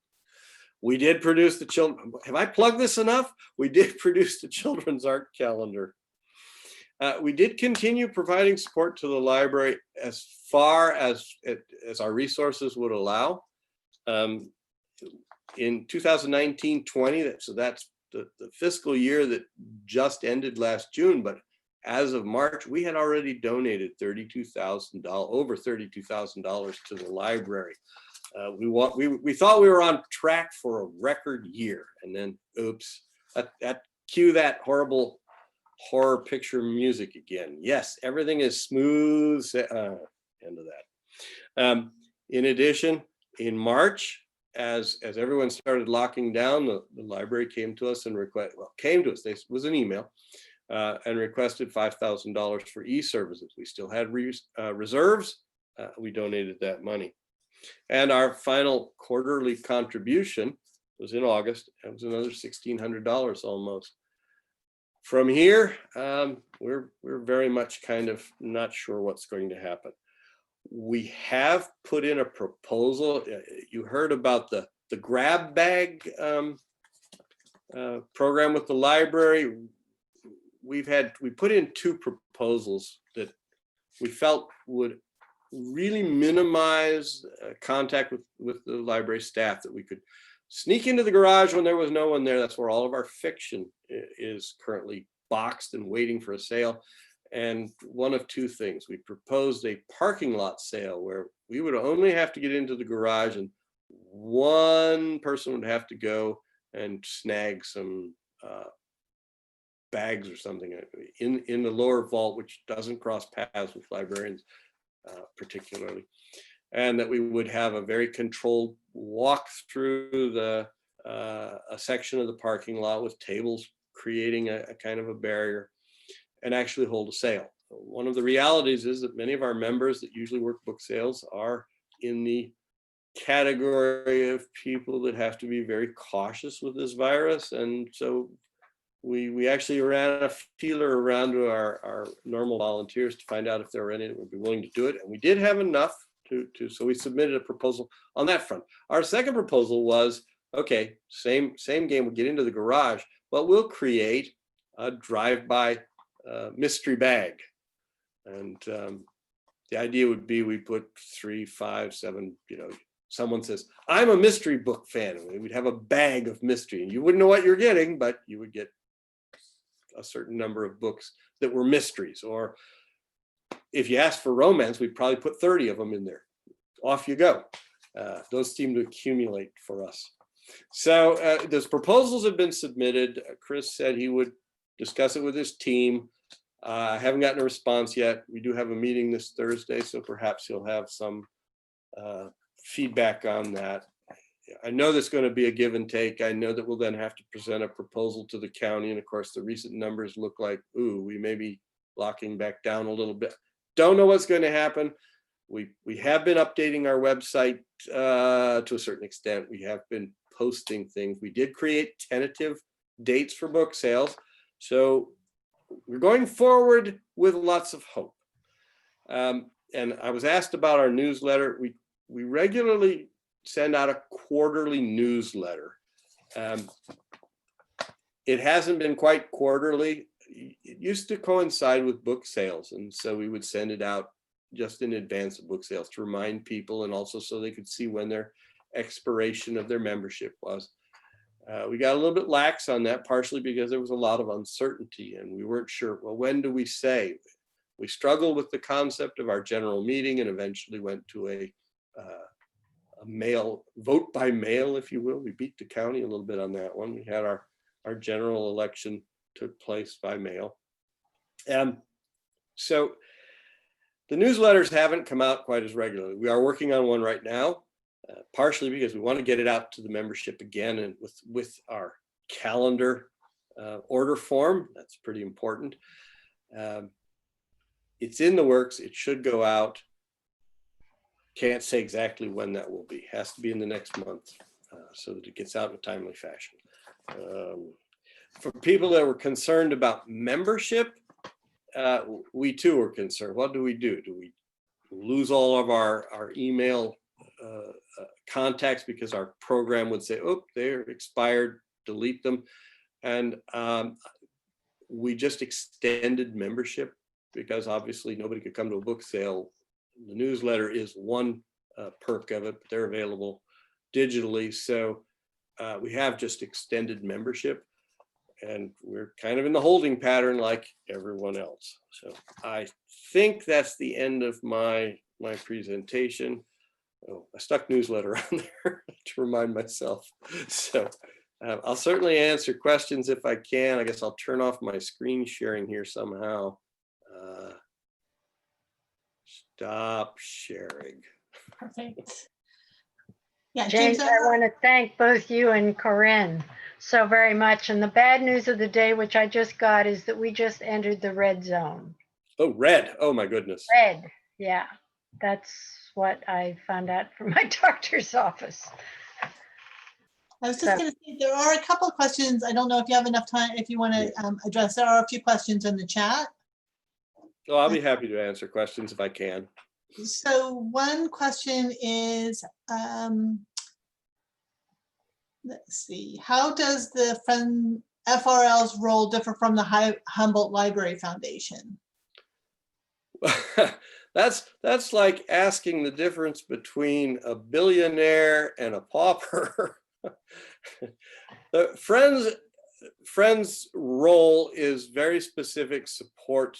We did produce the children. Have I plugged this enough? We did produce the children's art calendar. We did continue providing support to the library as far as our resources would allow. In 2019-20, so that's the fiscal year that just ended last June, but as of March, we had already donated over $32,000 to the library. We thought we were on track for a record year, and then oops, cue that horrible horror picture music again. Yes, everything is smooth. End of that. In addition, in March, as everyone started locking down, the library came to us and this was an email, and requested $5,000 for e-services. We still had reserves. We donated that money. And our final quarterly contribution was in August. It was another $1,600 almost. From here, we're very much kind of not sure what's going to happen. We have put in a proposal. You heard about the grab bag program with the library. We put in 2 proposals that we felt would really minimize contact with the library staff, that we could sneak into the garage when there was no one there. That's where all of our fiction is currently boxed and waiting for a sale. And one of 2 things, we proposed a parking lot sale where we would only have to get into the garage and one person would have to go and snag some bags or something in the lower vault, which doesn't cross paths with librarians particularly. And that we would have a very controlled walk through a section of the parking lot with tables creating a kind of a barrier, and actually hold a sale. One of the realities is that many of our members that usually work book sales are in the category of people that have to be very cautious with this virus. And so we actually ran a feeler around to our normal volunteers to find out if there were any that would be willing to do it. And we did have enough so we submitted a proposal on that front. Our second proposal was, okay, same game, we'll get into the garage, but we'll create a drive-by mystery bag. And the idea would be we put 3, 5, 7, someone says, I'm a mystery book fan. And we'd have a bag of mystery, and you wouldn't know what you're getting, but you would get a certain number of books that were mysteries, or if you asked for romance, we'd probably put 30 of them in there. Off you go. Those seem to accumulate for us. So those proposals have been submitted. Chris said he would discuss it with his team. I haven't gotten a response yet. We do have a meeting this Thursday, so perhaps he'll have some feedback on that. I know there's going to be a give and take. I know that we'll then have to present a proposal to the county. And of course, the recent numbers look like, ooh, we may be locking back down a little bit. Don't know what's going to happen. We have been updating our website to a certain extent. We have been posting things. We did create tentative dates for book sales. So we're going forward with lots of hope. And I was asked about our newsletter. We regularly send out a quarterly newsletter. It hasn't been quite quarterly. It used to coincide with book sales. And so we would send it out just in advance of book sales to remind people, and also so they could see when their expiration of their membership was. We got a little bit lax on that, partially because there was a lot of uncertainty and we weren't sure, well, when do we say? We struggled with the concept of our general meeting and eventually went to a mail, vote by mail, if you will. We beat the county a little bit on that one. We had our general election took place by mail. So the newsletters haven't come out quite as regularly. We are working on one right now, partially because we want to get it out to the membership again, and with our calendar order form. That's pretty important. It's in the works. It should go out. Can't say exactly when that will be. Has to be in the next month so that it gets out in a timely fashion. For people that were concerned about membership, we too were concerned. What do? Do we lose all of our email contacts because our program would say, oh, they're expired, delete them? And we just extended membership because obviously nobody could come to a book sale. The newsletter is one perk of it, but they're available digitally. So we have just extended membership, and we're kind of in the holding pattern like everyone else. So I think that's the end of my presentation. Oh, I stuck newsletter on there to remind myself. So I'll certainly answer questions if I can. I guess I'll turn off my screen sharing here somehow. Stop sharing. Perfect. Yeah, James, James, I want to thank both you and Corinne so very much. And the bad news of the day, which I just got, is that we just entered the red zone. Oh, red. Oh, my goodness. Red. Yeah, that's what I found out from my doctor's office. I was just going to say, there are a couple of questions. I don't know if you have enough time, if you want to address. There are a few questions in the chat. Oh, I'll be happy to answer questions if I can. So one question is, let's see, how does the FRL's role differ from the Humboldt Library Foundation? That's like asking the difference between a billionaire and a pauper. The Friends' role is very specific support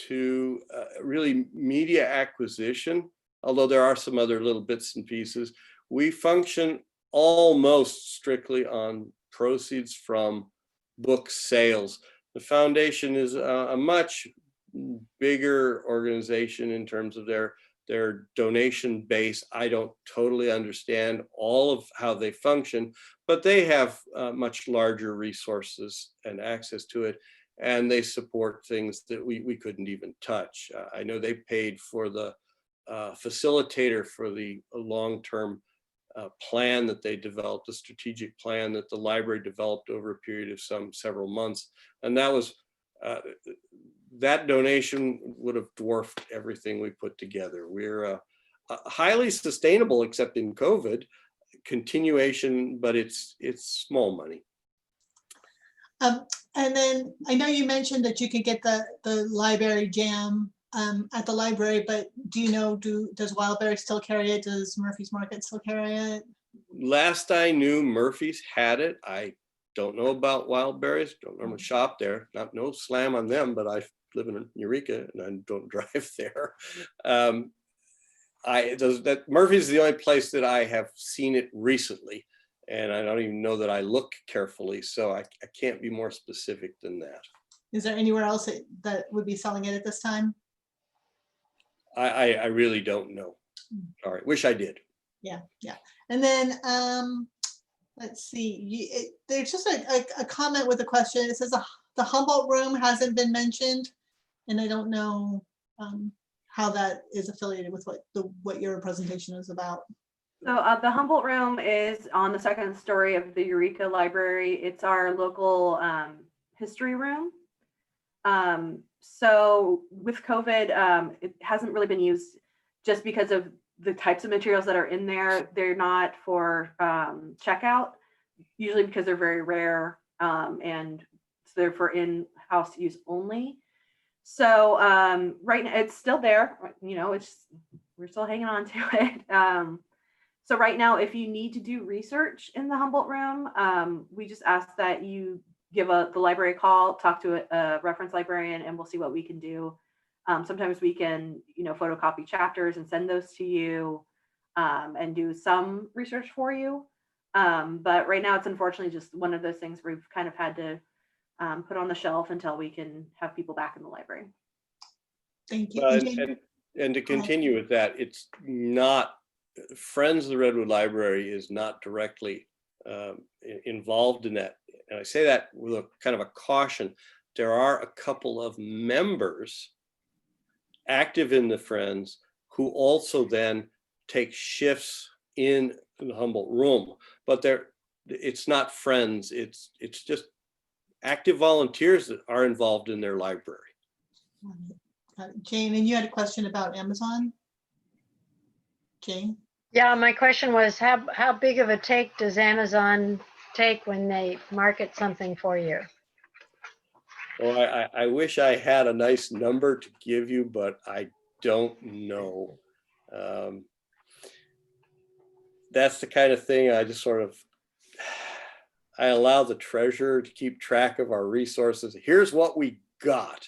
to really media acquisition, although there are some other little bits and pieces. We function almost strictly on proceeds from book sales. The foundation is a much bigger organization in terms of their donation base. I don't totally understand all of how they function, but they have much larger resources and access to it. And they support things that we couldn't even touch. I know they paid for the facilitator for the long-term plan that they developed, a strategic plan that the library developed over a period of several months. And that was, that donation would have dwarfed everything we put together. We're highly sustainable, except in COVID, continuation, but it's small money. And then I know you mentioned that you could get the library jam at the library, but do you know, does Wildberry still carry it? Does Murphy's Market still carry it? Last I knew, Murphy's had it. I don't know about wild berries, don't normally shop there. No slam on them, but I live in Eureka and I don't drive there. Murphy's is the only place that I have seen it recently, and I don't even know that I look carefully, so I can't be more specific than that. Is there anywhere else that would be selling it at this time? I really don't know. All right, wish I did. Yeah. And then let's see. There's just a comment with a question. It says the Humboldt room hasn't been mentioned, and I don't know how that is affiliated with what your presentation is about. So the Humboldt room is on the second story of the Eureka Library. It's our local history room. So with COVID, it hasn't really been used just because of the types of materials that are in there. They're not for checkout, usually because they're very rare, and so they're for in-house use only. So right now it's still there, you know, we're still hanging on to it. So right now, if you need to do research in the Humboldt room, we just ask that you give the library a call, talk to a reference librarian, and we'll see what we can do. Sometimes we can, you know, photocopy chapters and send those to you and do some research for you. But right now, it's unfortunately just one of those things where we've kind of had to put on the shelf until we can have people back in the library. Thank you. And to continue with that, it's not, Friends of the Redwood Library is not directly involved in that. And I say that with a kind of a caution. There are a couple of members active in the Friends who also then take shifts in the Humboldt room, but it's not Friends. It's just active volunteers that are involved in their library. Jane, and you had a question about Amazon? Jane? Yeah, my question was how big of a take does Amazon take when they market something for you? Well, I wish I had a nice number to give you, but I don't know. That's the kind of thing I just sort of, I allow the treasurer to keep track of our resources. Here's what we got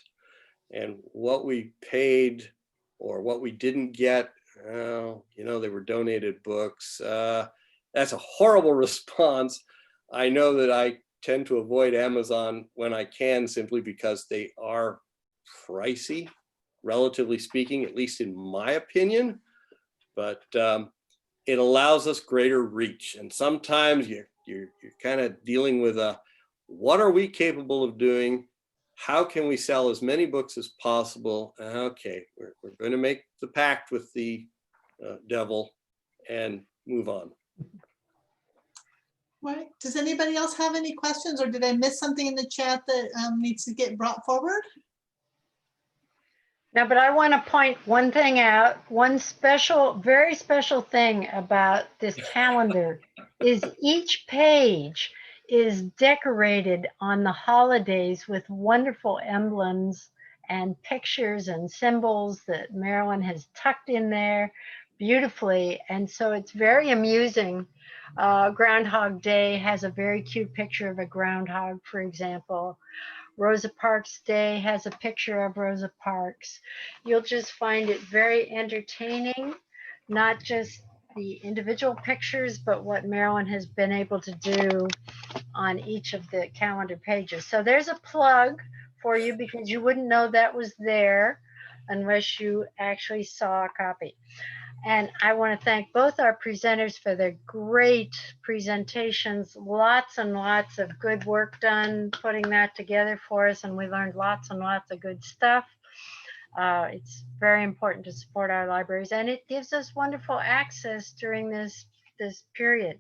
and what we paid or what we didn't get. You know, they were donated books. That's a horrible response. I know that I tend to avoid Amazon when I can simply because they are pricey, relatively speaking, at least in my opinion. But it allows us greater reach. And sometimes you're kind of dealing with what are we capable of doing? How can we sell as many books as possible? Okay, we're going to make the pact with the devil and move on. Right. Does anybody else have any questions, or did I miss something in the chat that needs to get brought forward? No, but I want to point one thing out. One special, very special thing about this calendar is each page is decorated on the holidays with wonderful emblems and pictures and symbols that Marilyn has tucked in there beautifully. And so it's very amusing. Groundhog Day has a very cute picture of a groundhog, for example. Rosa Parks Day has a picture of Rosa Parks. You'll just find it very entertaining, not just the individual pictures, but what Marilyn has been able to do on each of the calendar pages. So there's a plug for you because you wouldn't know that was there unless you actually saw a copy. And I want to thank both our presenters for their great presentations. Lots and lots of good work done putting that together for us, and we learned lots and lots of good stuff. It's very important to support our libraries, and it gives us wonderful access during this period.